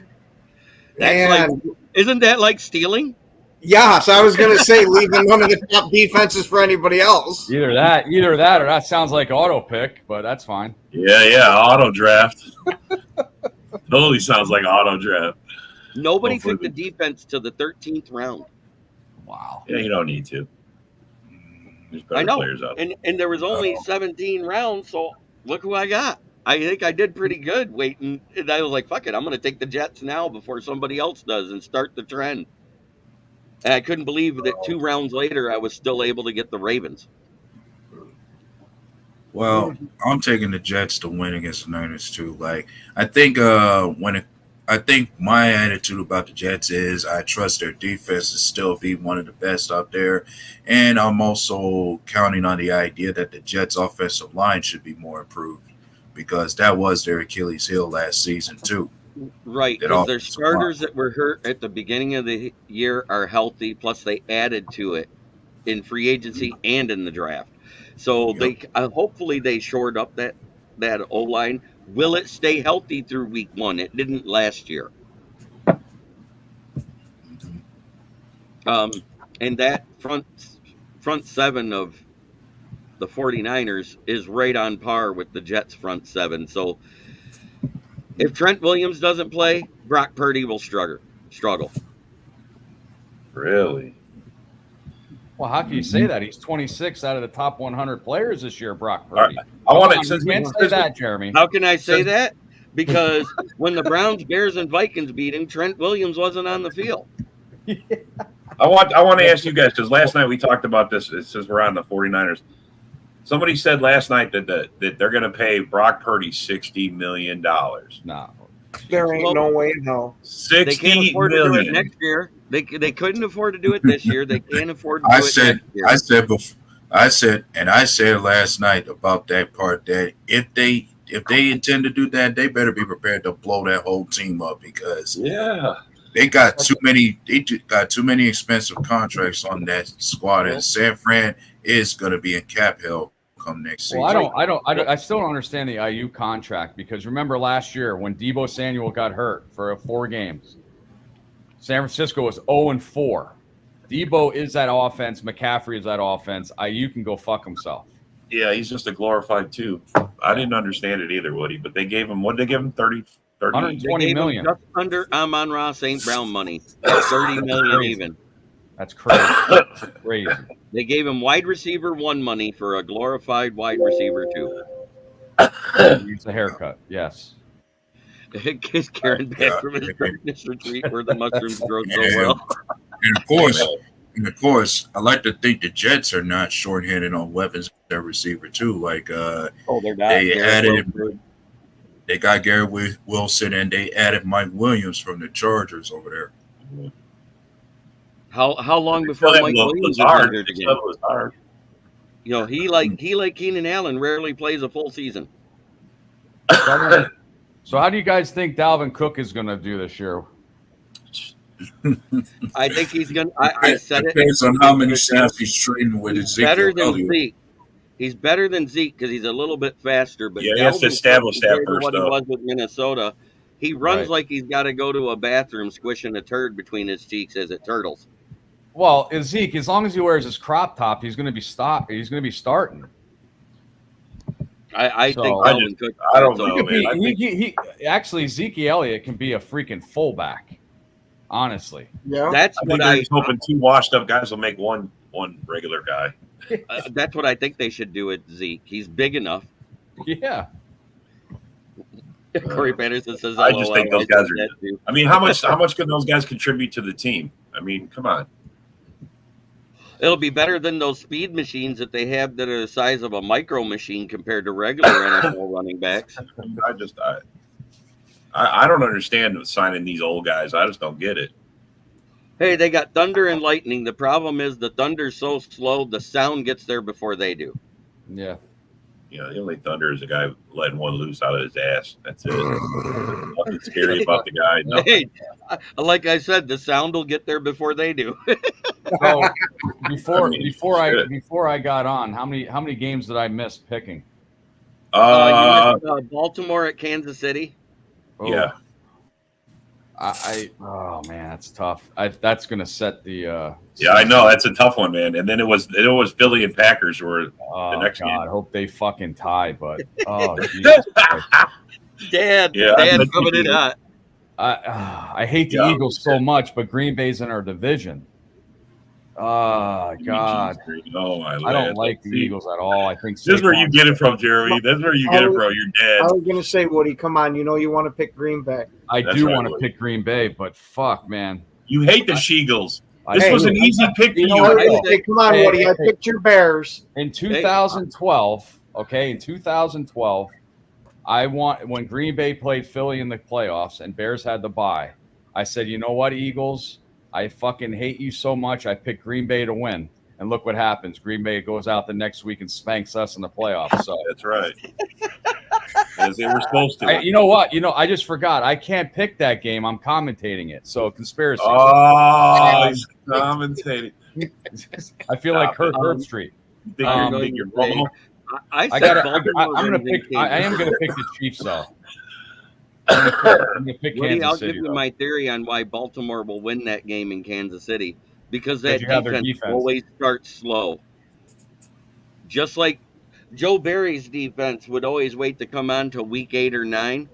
Speaker 4: Isn't that like stealing?
Speaker 1: Yes, I was going to say leaving one of the top defenses for anybody else.
Speaker 5: Either that, or that sounds like auto pick, but that's fine.
Speaker 3: Yeah, auto draft. Totally sounds like auto draft.
Speaker 4: Nobody took the defense to the 13th round.
Speaker 5: Wow.
Speaker 3: Yeah, you don't need to. There's better
Speaker 4: I know,
Speaker 3: players out there.
Speaker 4: and there was only 17 rounds, so look who I got. I think I did pretty good waiting. And I was like, fuck it, I'm going to take the Jets now before somebody else does and start the trend. And I couldn't believe that 2 rounds later, I was still able to get the Ravens.
Speaker 6: Well, I'm taking the Jets to win against the Niners too. I think my attitude about the Jets is I trust their defense to still be one of the best out there, and I'm also counting on the idea that the Jets' offensive line should be more improved because that was their Achilles heel last season too.
Speaker 4: Right, because their starters that were hurt at the beginning of the year are healthy, plus they added to it in free agency and in the draft. So they hopefully they shored up that O-line. Will it stay healthy through week 1? It didn't last year. And that front 7 of the 49ers is right on par with the Jets' front 7. So if Trent Williams doesn't play, Brock Purdy will struggle.
Speaker 3: Really?
Speaker 5: Well, how can you say that? He's 26 out of the top 100 players this year, Brock Purdy.
Speaker 3: I want to
Speaker 5: say that, Jeremy.
Speaker 4: How can I say that? because when the Browns, Bears, and Vikings beat him, Trent Williams wasn't on the field.
Speaker 3: I want to ask you guys, because last night we talked about this. It says we're on the 49ers. Somebody said last night that they're going to pay Brock Purdy $60 million.
Speaker 5: No.
Speaker 1: There ain't no way in hell.
Speaker 4: They can't afford to do it next year. They couldn't afford to do it this year. They can't afford to do it next year.
Speaker 6: I said last night about that part that if they intend to do that, they better be prepared to blow that whole team up because they got too many expensive contracts on that squad, and San Fran is going to be in cap hell come next season.
Speaker 5: Well, I still don't understand the IU contract because remember last year when Deebo Samuel got hurt for 4 games, San Francisco was 0-4. Deebo is that offense. McCaffrey is that offense. IU can go fuck himself.
Speaker 3: Yeah, he's just a glorified 2. I didn't understand it either, Woody, but they gave him, what did they give him?
Speaker 5: 120 million.
Speaker 4: Just under Amon-Ra St. Brown money. 30 million even.
Speaker 5: That's crazy. Crazy.
Speaker 4: They gave him wide receiver 1 money for a glorified wide receiver 2.
Speaker 5: Needs a haircut, yes.
Speaker 4: Kiss Karen back from his darkness retreat where the mushrooms grow so well.
Speaker 6: And of course, I like to think the Jets are not shorthanded on weapons at receiver too. Like
Speaker 4: they're not.
Speaker 6: They got Gary Wilson and they added Mike Williams from the Chargers over there.
Speaker 4: How long before Mike Williams was injured again? Was hard. You know, he like Keenan Allen rarely plays a full season.
Speaker 5: So how do you guys think Dalvin Cook is going to do this year?
Speaker 4: I think he's going to – I said it.
Speaker 6: Depends on how many snaps he's trading with Zeke.
Speaker 4: Better than Zeke. He's better than Zeke because he's a little bit faster. But
Speaker 3: yeah, he has to establish that first,
Speaker 4: what he was with Minnesota. He runs like he's got to go to a bathroom squishing a turd between his cheeks as it turtles.
Speaker 5: Well, Zeke, as long as he wears his crop top, he's going to be starting.
Speaker 4: I think
Speaker 3: I don't know.
Speaker 5: He actually Zeke Elliott can be a freaking fullback. Honestly,
Speaker 4: yeah, that's what
Speaker 3: I was hoping 2 washed up guys will make one regular guy.
Speaker 4: That's what I think they should do with Zeke. He's big enough.
Speaker 5: Yeah.
Speaker 4: Corey Patterson says,
Speaker 3: "I just think those guys are." I mean, how much can those guys contribute to the team? I mean, come on.
Speaker 4: It'll be better than those speed machines that they have that are the size of a micro machine compared to regular NFL running backs.
Speaker 3: I don't understand signing these old guys. I just don't get it.
Speaker 4: Hey, they got thunder and lightning. The problem is the thunder's so slow, the sound gets there before they do.
Speaker 5: Yeah.
Speaker 3: You know, the only thunder is a guy letting one loose out of his ass. That's it. Nothing scary about the guy. No.
Speaker 4: Hey, like I said, the sound will get there before they do.
Speaker 5: So before I got on, how many games did I miss picking?
Speaker 4: You missed, Baltimore at Kansas City.
Speaker 5: Oh.
Speaker 3: Yeah.
Speaker 5: Oh man, that's tough. That's gonna set the.
Speaker 3: Yeah, I know that's a tough one, man. And then it was Philly and Packers were the next game.
Speaker 5: I hope they fucking tie, but Jesus
Speaker 4: Dad coming in hot.
Speaker 5: I hate the Eagles so much, but Green Bay's in our division. Oh God!
Speaker 3: Oh,
Speaker 5: I don't like the Eagles at all. I think
Speaker 3: this is where you get it from, Jeremy. That's where you get it from. Your dad.
Speaker 1: I was gonna say, Woody, come on. You know you want to pick Green Bay.
Speaker 5: I do want to pick Green Bay, but fuck, man.
Speaker 3: You hate the Sheagles. This was an easy pick for you.
Speaker 1: Come on, Woody. I picked your Bears
Speaker 5: in 2012. Okay, in 2012, when Green Bay played Philly in the playoffs and Bears had the bye. I said, you know what, Eagles. I fucking hate you so much. I picked Green Bay to win. And look what happens. Green Bay goes out the next week and spanks us in the playoffs. So
Speaker 3: that's right. As they were supposed to.
Speaker 5: You know what? I just forgot. I can't pick that game. I'm commentating it. So conspiracy.
Speaker 3: Oh, he's commentating.
Speaker 5: I feel like Hurt Street.
Speaker 4: I'm gonna pick.
Speaker 5: I am gonna pick the Chiefs though. Woody,
Speaker 4: I'll give you my theory on why Baltimore will win that game in Kansas City. Because that defense always starts slow. Just like Joe Barry's defense would always wait to come on to week 8 or 9.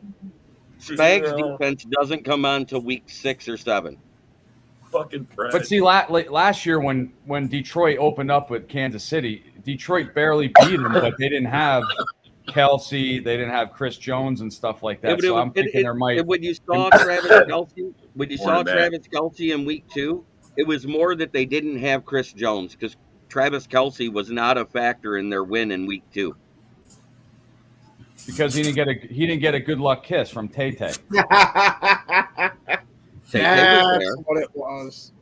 Speaker 4: Spag's defense doesn't come on to week 6 or 7.
Speaker 3: Fucking Fred.
Speaker 5: But see, last year when Detroit opened up with Kansas City, Detroit barely beat them, but they didn't have Kelsey. They didn't have Chris Jones and stuff like that. So I'm thinking there might.
Speaker 4: When you saw Travis Kelce in week 2, it was more that they didn't have Chris Jones because Travis Kelce was not a factor in their win in week 2.
Speaker 5: Because he didn't get a good luck kiss from Tay Tay.
Speaker 1: That's what it was.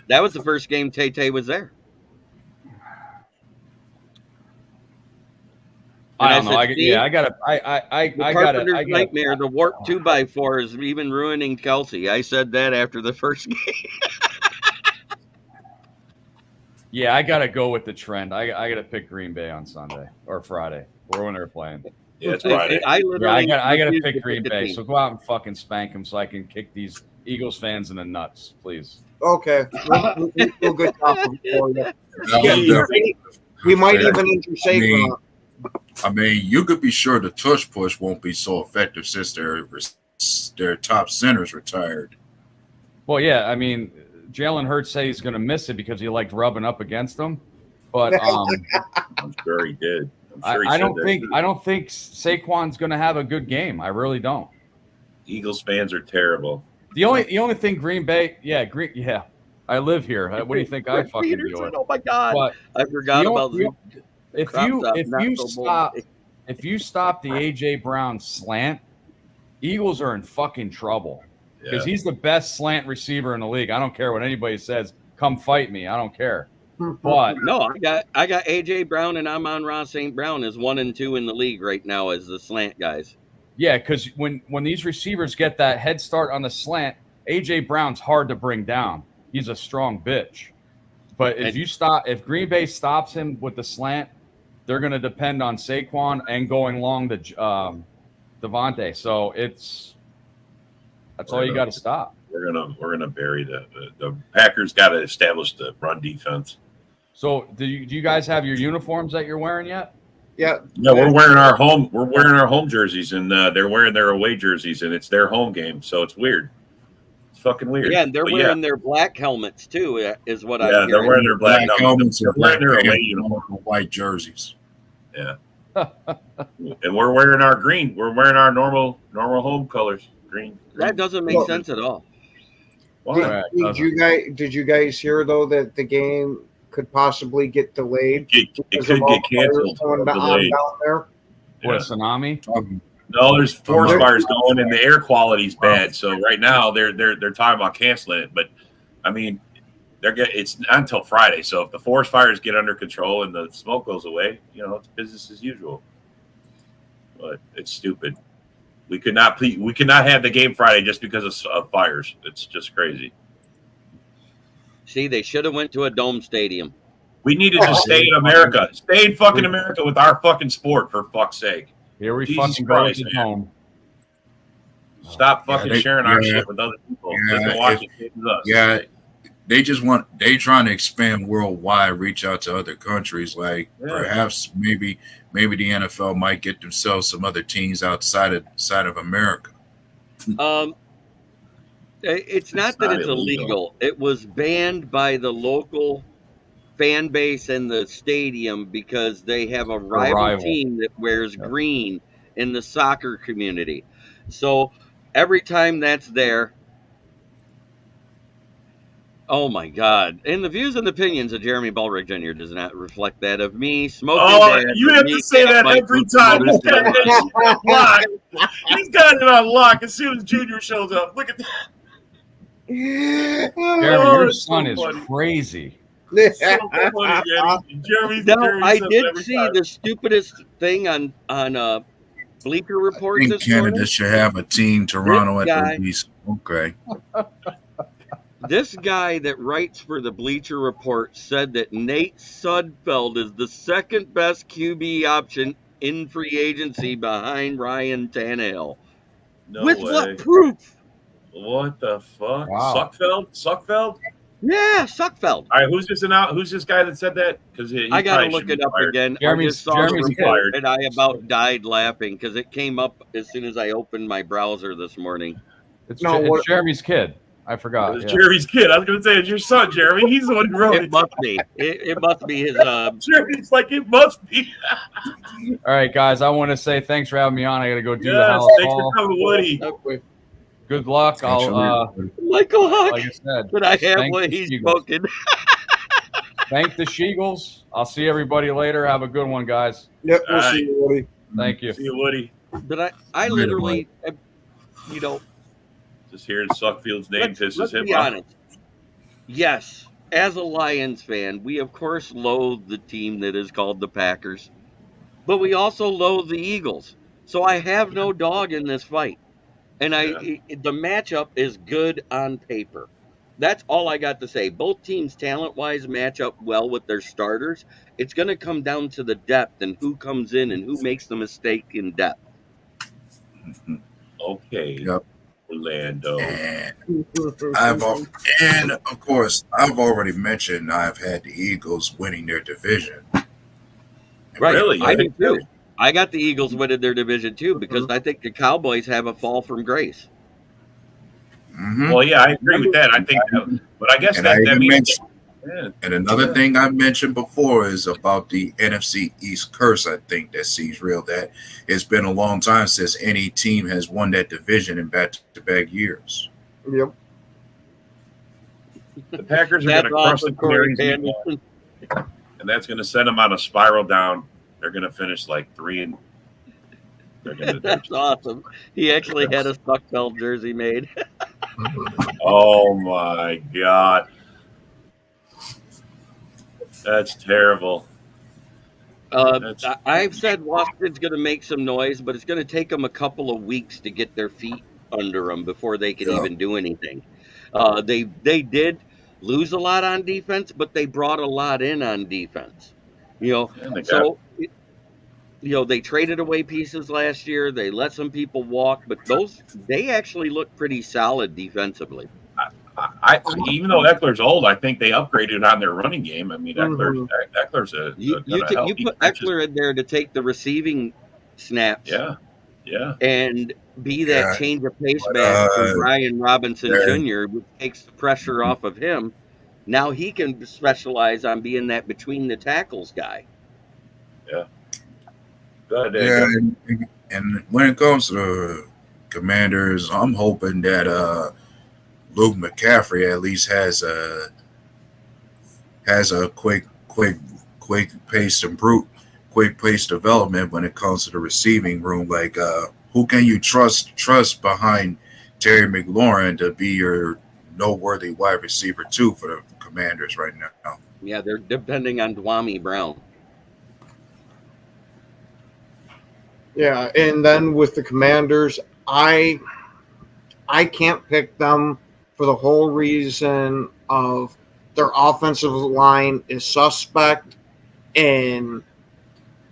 Speaker 4: That was the first game Tay Tay was there.
Speaker 5: I don't know. I got it.
Speaker 4: Nightmare. The warp 2x4 is even ruining Kelsey. I said that after the first game.
Speaker 5: Yeah, I got to go with the trend. I got to pick Green Bay on Sunday or Friday, or when they're playing.
Speaker 3: Yeah, it's Friday.
Speaker 5: I got to pick Green Bay. So go out and fucking spank them so I can kick these Eagles fans in the nuts, please.
Speaker 1: Okay. We'll do a good job for you. We might even enter Saquon.
Speaker 6: I mean, you could be sure the tush push won't be so effective since their top center's retired.
Speaker 5: Well, yeah, I mean, Jalen Hurts said he's going to miss it because he liked rubbing up against them, but
Speaker 3: I'm sure he did.
Speaker 5: I don't think Saquon's going to have a good game. I really don't.
Speaker 3: Eagles fans are terrible.
Speaker 5: The only thing Green Bay, I live here. What do you think I fucking do?
Speaker 4: Oh my God, but I forgot about the.
Speaker 5: If you stop the AJ Brown slant, Eagles are in fucking trouble because he's the best slant receiver in the league. I don't care what anybody says. Come fight me. I don't care. But
Speaker 4: no, I got AJ Brown and Amon-Ra St. Brown as 1 and 2 in the league right now as the slant guys.
Speaker 5: Yeah, because when these receivers get that head start on the slant, AJ Brown's hard to bring down. He's a strong bitch. But if Green Bay stops him with the slant, they're going to depend on Saquon and going long to Devontae. So that's all you got to stop.
Speaker 3: We're gonna bury the Packers. Got to establish the run defense.
Speaker 5: So do you guys have your uniforms that you're wearing yet?
Speaker 1: Yeah.
Speaker 3: No, we're wearing our home jerseys, and they're wearing their away jerseys, and it's their home game. So it's weird. It's fucking weird.
Speaker 4: Yeah, and they're wearing their black helmets too. Is what I'm hearing.
Speaker 3: Yeah, they're wearing their black helmets. They're wearing their away
Speaker 6: uniform, white jerseys.
Speaker 3: Yeah. And we're wearing our green. We're wearing our normal home colors. Green.
Speaker 4: That doesn't make sense at all.
Speaker 1: Did you guys hear though that the game could possibly get delayed?
Speaker 3: It could get canceled.
Speaker 1: Down there.
Speaker 5: What, a tsunami?
Speaker 3: No, there's forest fires going, and the air quality's bad. So right now they're talking about canceling it. But I mean, it's not until Friday. So if the forest fires get under control and the smoke goes away, it's business as usual. But it's stupid. We could not have the game Friday just because of fires. It's just crazy.
Speaker 4: See, they should have went to a dome stadium.
Speaker 3: We need to just stay in America. Stay in fucking America with our fucking sport, for fuck's sake.
Speaker 5: Here we fucking go to home.
Speaker 3: Stop fucking sharing our shit with other people.
Speaker 6: They trying to expand worldwide, reach out to other countries. Like perhaps maybe the NFL might get themselves some other teams outside of America.
Speaker 4: It's not that it's illegal. It was banned by the local fan base and the stadium because they have a rival team that wears green in the soccer community. So every time that's there, oh my God. And the views and opinions of Jeremy Ballrick Jr. does not reflect that of me.
Speaker 3: You have to say that every time. He's got it on lock as soon as Junior shows up. Look at that.
Speaker 5: Jeremy, your son is crazy.
Speaker 4: I did see the stupidest thing on Bleacher Report.
Speaker 6: I think Canada should have a team. Toronto at the least. Okay.
Speaker 4: This guy that writes for the Bleacher Report said that Nate Sudfeld is the second best QB option in free agency behind Ryan Tannehill. With what proof?
Speaker 3: What the fuck?
Speaker 5: Wow.
Speaker 3: Suckfeld?
Speaker 4: Yeah, Suckfeld.
Speaker 3: All right, who's this guy that said that? Because
Speaker 4: I gotta look it up again.
Speaker 5: Jeremy's
Speaker 4: fired, and I about died laughing because it came up as soon as I opened my browser this morning.
Speaker 5: It's Jeremy's kid. I forgot.
Speaker 3: It was Jeremy's kid. I was going to say it's your son, Jeremy. He's the one who wrote it.
Speaker 4: It must be. It must be his.
Speaker 3: Jeremy's like, it must be.
Speaker 5: All right, guys. I want to say thanks for having me on. I got to go do the house
Speaker 3: thanks
Speaker 5: call.
Speaker 3: for coming, Woody.
Speaker 5: Good luck. I'll
Speaker 4: Michael Huck.
Speaker 5: like I said,
Speaker 4: But I have what he's spoken.
Speaker 5: Thank the Sheagles. I'll see everybody later. Have a good one, guys.
Speaker 1: Yep, we'll see you, Woody.
Speaker 5: Thank you.
Speaker 3: See you, Woody.
Speaker 4: But I literally,
Speaker 3: just hearing Suckfield's name pisses him
Speaker 4: be
Speaker 3: off.
Speaker 4: honest. Yes, as a Lions fan, we of course loathe the team that is called the Packers, but we also loathe the Eagles. So I have no dog in this fight, and the matchup is good on paper. That's all I got to say. Both teams, talent-wise, match up well with their starters. It's going to come down to the depth and who comes in and who makes the mistake in depth.
Speaker 3: Okay.
Speaker 6: Yep.
Speaker 3: Orlando.
Speaker 6: And of course, I've already mentioned I've had the Eagles winning their division.
Speaker 4: Right.
Speaker 3: Really?
Speaker 4: I do too. I got the Eagles winning their division too because I think the Cowboys have a fall from grace.
Speaker 6: Mm-hmm.
Speaker 3: Well, yeah, I agree with that. I think, but I guess that means.
Speaker 6: And another thing I mentioned before is about the NFC East curse. I think that seems real. That it's been a long time since any team has won that division in back-to-back years.
Speaker 1: Yep.
Speaker 3: The Packers are going to crush the Canaries, and that's going to send them on a spiral down. They're going to finish like 3 and.
Speaker 4: That's awesome. He actually had a Suckfeld jersey made.
Speaker 3: Oh my God. That's terrible.
Speaker 4: I've said Washington's going to make some noise, but it's going to take them a couple of weeks to get their feet under them before they can even do anything. They did lose a lot on defense, but they brought a lot in on defense. They traded away pieces last year. They let some people walk, but they actually look pretty solid defensively.
Speaker 3: Even though Eckler's old, I think they upgraded on their running game. I mean, Eckler's
Speaker 4: you put Eckler in there to take the receiving snaps.
Speaker 3: Yeah.
Speaker 4: And be that change of pace back for Brian Robinson Jr., which takes the pressure off of him. Now he can specialize on being that between the tackles guy.
Speaker 3: Yeah.
Speaker 6: And when it comes to the Commanders, I'm hoping that Luke McCaffrey at least has a quick pace development when it comes to the receiving room. Like who can you trust behind Terry McLaurin to be your noteworthy wide receiver 2 for the Commanders right now?
Speaker 4: Yeah, they're depending on Dwamie Brown.
Speaker 1: Yeah, and then with the Commanders, I can't pick them for the whole reason of their offensive line is suspect, and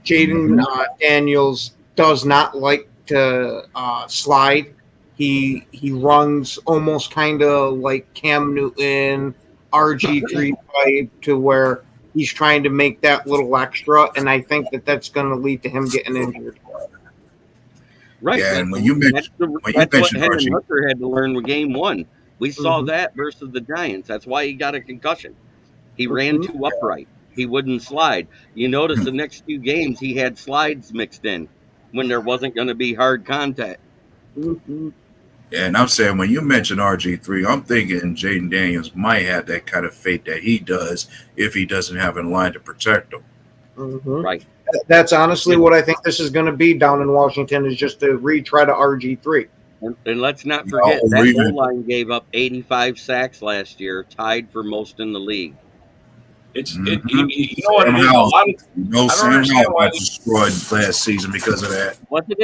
Speaker 1: Jaden Daniels does not like to slide. He runs almost kind of like Cam Newton, RG3 type, to where he's trying to make that little extra, and I think that's going to lead to him getting injured.
Speaker 4: Right.
Speaker 6: Yeah, and when you mentioned
Speaker 4: what Hendon Hooker had to learn with game 1. We saw that versus the Giants. That's why he got a concussion. He ran too upright. He wouldn't slide. You notice the next few games he had slides mixed in when there wasn't going to be hard contact.
Speaker 6: Yeah, and I'm saying when you mention RG3, I'm thinking Jaden Daniels might have that kind of fate that he does if he doesn't have a line to protect him.
Speaker 4: Right.
Speaker 1: That's honestly what I think this is going to be down in Washington, is just to retry to RG3.
Speaker 4: And let's not forget, that O-line gave up 85 sacks last year, tied for most in the league.
Speaker 3: You know what it is?
Speaker 6: Sam Howell got destroyed last season because of that.
Speaker 4: Wasn't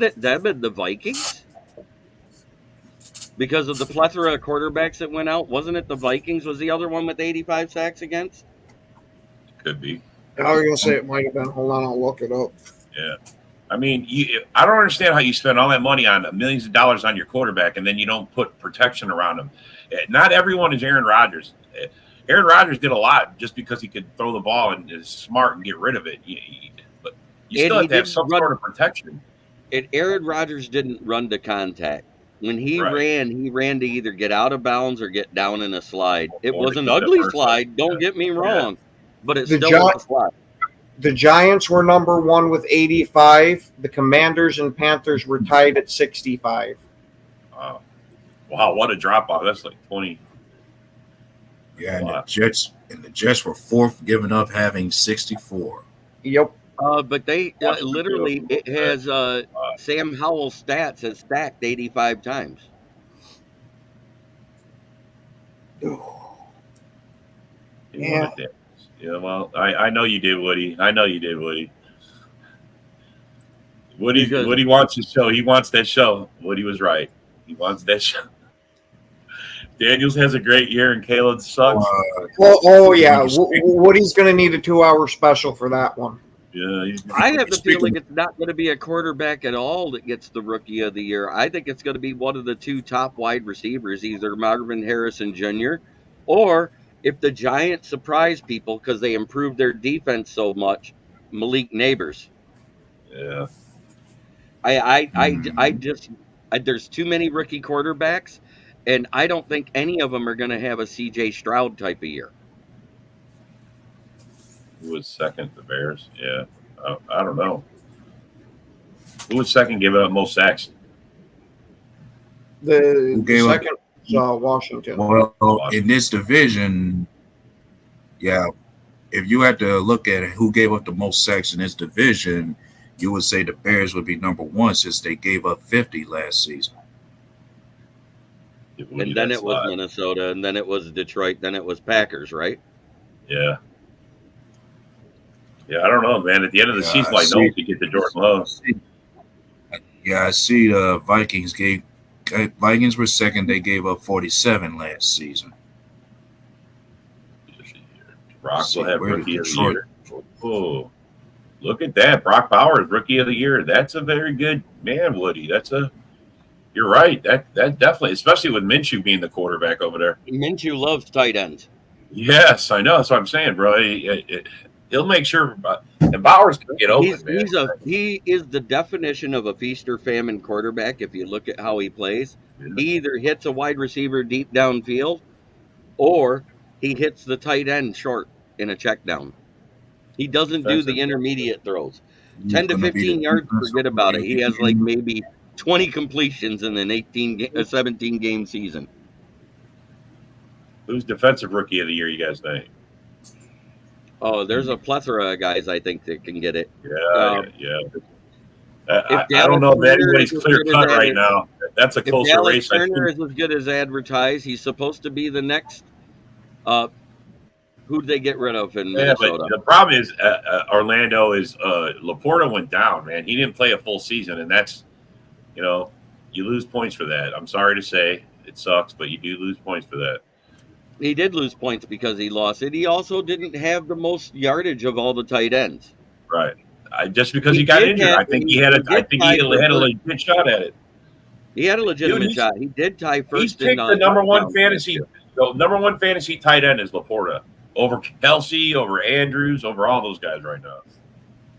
Speaker 4: it them and the Vikings? Because of the plethora of quarterbacks that went out, wasn't it the Vikings was the other one with 85 sacks against?
Speaker 3: Could be.
Speaker 1: I was going to say it might have been. Hold on, I'll look it up.
Speaker 3: Yeah. I mean, I don't understand how you spend all that money on millions of dollars on your quarterback and then you don't put protection around him. Not everyone is Aaron Rodgers. Aaron Rodgers did a lot just because he could throw the ball and is smart and get rid of it. But you still have to have some sort of protection.
Speaker 4: And Aaron Rodgers didn't run to contact. When he
Speaker 3: Right.
Speaker 4: ran to either get out of bounds or get down in a slide. It
Speaker 3: Or
Speaker 4: was
Speaker 3: to
Speaker 4: an
Speaker 3: keep the
Speaker 4: ugly
Speaker 3: first
Speaker 4: slide, don't
Speaker 3: yeah.
Speaker 4: get me wrong, but it
Speaker 1: The
Speaker 4: still was a
Speaker 1: Gi-
Speaker 4: slide.
Speaker 1: the Giants were number one with 85. The Commanders and Panthers were tied at 65.
Speaker 3: Wow, what a drop off. That's like 20.
Speaker 6: Yeah, and the Jets were fourth, giving up having 64.
Speaker 1: Yep.
Speaker 4: But they literally, it has Sam Howell's stats has stacked 85 times.
Speaker 1: Yeah.
Speaker 3: Yeah, well, I know you did, Woody. I know you did, Woody. Woody wants his show. He wants that show. Woody was right. He wants that show. Daniels has a great year, and Caleb sucks.
Speaker 1: Oh yeah. Woody's going to need a 2-hour special for that one.
Speaker 3: Yeah,
Speaker 4: I have the feeling it's not going to be a quarterback at all that gets the Rookie of the Year. I think it's going to be one of the two top wide receivers, either Marvin Harrison Jr. or, if the Giants surprise people because they improved their defense so much, Malik Neighbors.
Speaker 3: Yeah.
Speaker 4: There's too many rookie quarterbacks, and I don't think any of them are going to have a C.J. Stroud type of year.
Speaker 3: Who was second? The Bears. Yeah. I don't know. Who was second giving up most sacks?
Speaker 1: The second was Washington.
Speaker 6: Well, in this division, yeah, if you had to look at who gave up the most sacks in this division, you would say the Bears would be number one since they gave up 50 last season.
Speaker 4: And then it was Minnesota, and then it was Detroit, then it was Packers, right?
Speaker 3: Yeah. Yeah, I don't know, man. At the end of the season, I know to get the Jordan Love.
Speaker 6: Yeah, I see the Vikings were second. They gave up 47 last season.
Speaker 3: Brock will have Rookie of the Year. Oh, look at that. Brock Bowers, Rookie of the Year. That's a very good man, Woody. You're right. That definitely, especially with Minshew being the quarterback over there.
Speaker 4: Minshew loves tight ends.
Speaker 3: Yes, I know. That's what I'm saying, bro. He'll make sure, and Bowers can get open, man.
Speaker 4: He is the definition of a feast or famine quarterback. If you look at how he plays, he either hits a wide receiver deep downfield, or he hits the tight end short in a check down. He doesn't do the intermediate throws. 10 to 15 yards, forget about it. He has like maybe 20 completions in an 17 game season.
Speaker 3: Who's defensive Rookie of the Year, you guys think?
Speaker 4: Oh, there's a plethora of guys I think that can get it.
Speaker 3: Yeah. I don't know if anybody's clear cut right now. That's a closer race.
Speaker 4: Turner is as good as advertised. He's supposed to be the next. Who'd they get rid of in Minnesota?
Speaker 3: But the problem is Orlando is Laporta went down, man. He didn't play a full season, and that's, you lose points for that. I'm sorry to say, it sucks, but you do lose points for that.
Speaker 4: He did lose points because he lost it. He also didn't have the most yardage of all the tight ends.
Speaker 3: Right. Just because he got injured, I think he had a legit shot at it.
Speaker 4: He had a legitimate shot. He did tie first.
Speaker 3: He's picked the number one fantasy tight end is Laporta over Kelsey, over Andrews, over all those guys right now.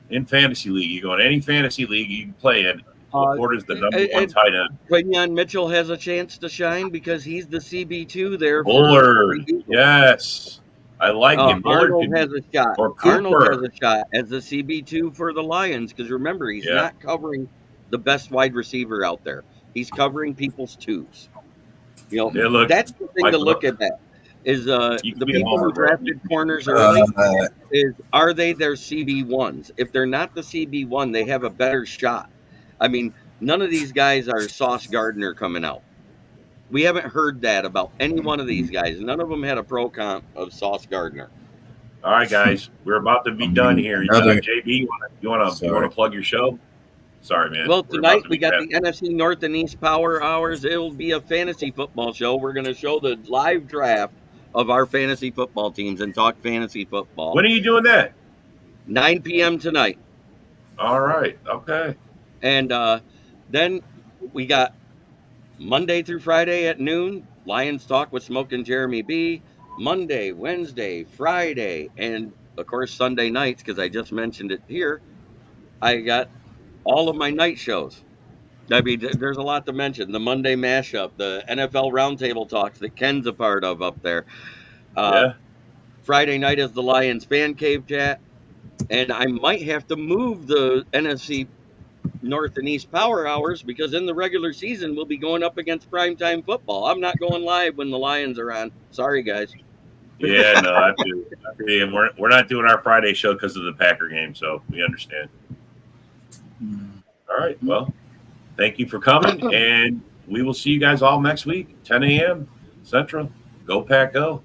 Speaker 3: In fantasy league, you go in any fantasy league you can play in. Laporta's the number one tight end.
Speaker 4: Quinyon Mitchell has a chance to shine because he's the CB2 there.
Speaker 3: Bullard, yes. I like him.
Speaker 4: Arnold has a shot. Arnold has a shot as the CB2 for the Lions because remember, he's not covering the best wide receiver out there. He's covering people's twos. That's the thing to look at that. Is the people who drafted corners early, are they their CB1s? If they're not the CB1, they have a better shot. I mean, none of these guys are Sauce Gardner coming out. We haven't heard that about any one of these guys. None of them had a pro comp of Sauce Gardner.
Speaker 3: All right, guys, we're about to be done here. JB, you want to plug your show? Sorry, man.
Speaker 4: Well, tonight we got the NFC North and East Power Hours. It will be a fantasy football show. We're going to show the live draft of our fantasy football teams and talk fantasy football.
Speaker 3: When are you doing that?
Speaker 4: 9 p.m. tonight.
Speaker 3: All right. Okay.
Speaker 4: And then we got Monday through Friday at noon, Lions Talk with Smoke and Jeremy B. Monday, Wednesday, Friday, and, of course, Sunday nights, because I just mentioned it here, I got all of my night shows. I mean, there's a lot to mention. The Monday mashup, the NFL roundtable talks that Ken's a part of up there.
Speaker 3: Yeah.
Speaker 4: Friday night is the Lions fan cave chat, and I might have to move the NFC North and East power hours because in the regular season we'll be going up against primetime football. I'm not going live when the Lions are on. Sorry, guys.
Speaker 3: Yeah, no, I feel you. And we're not doing our Friday show because of the Packer game, so we understand. All right, well, thank you for coming, and we will see you guys all next week, 10 a.m. Central. Go Pack, go.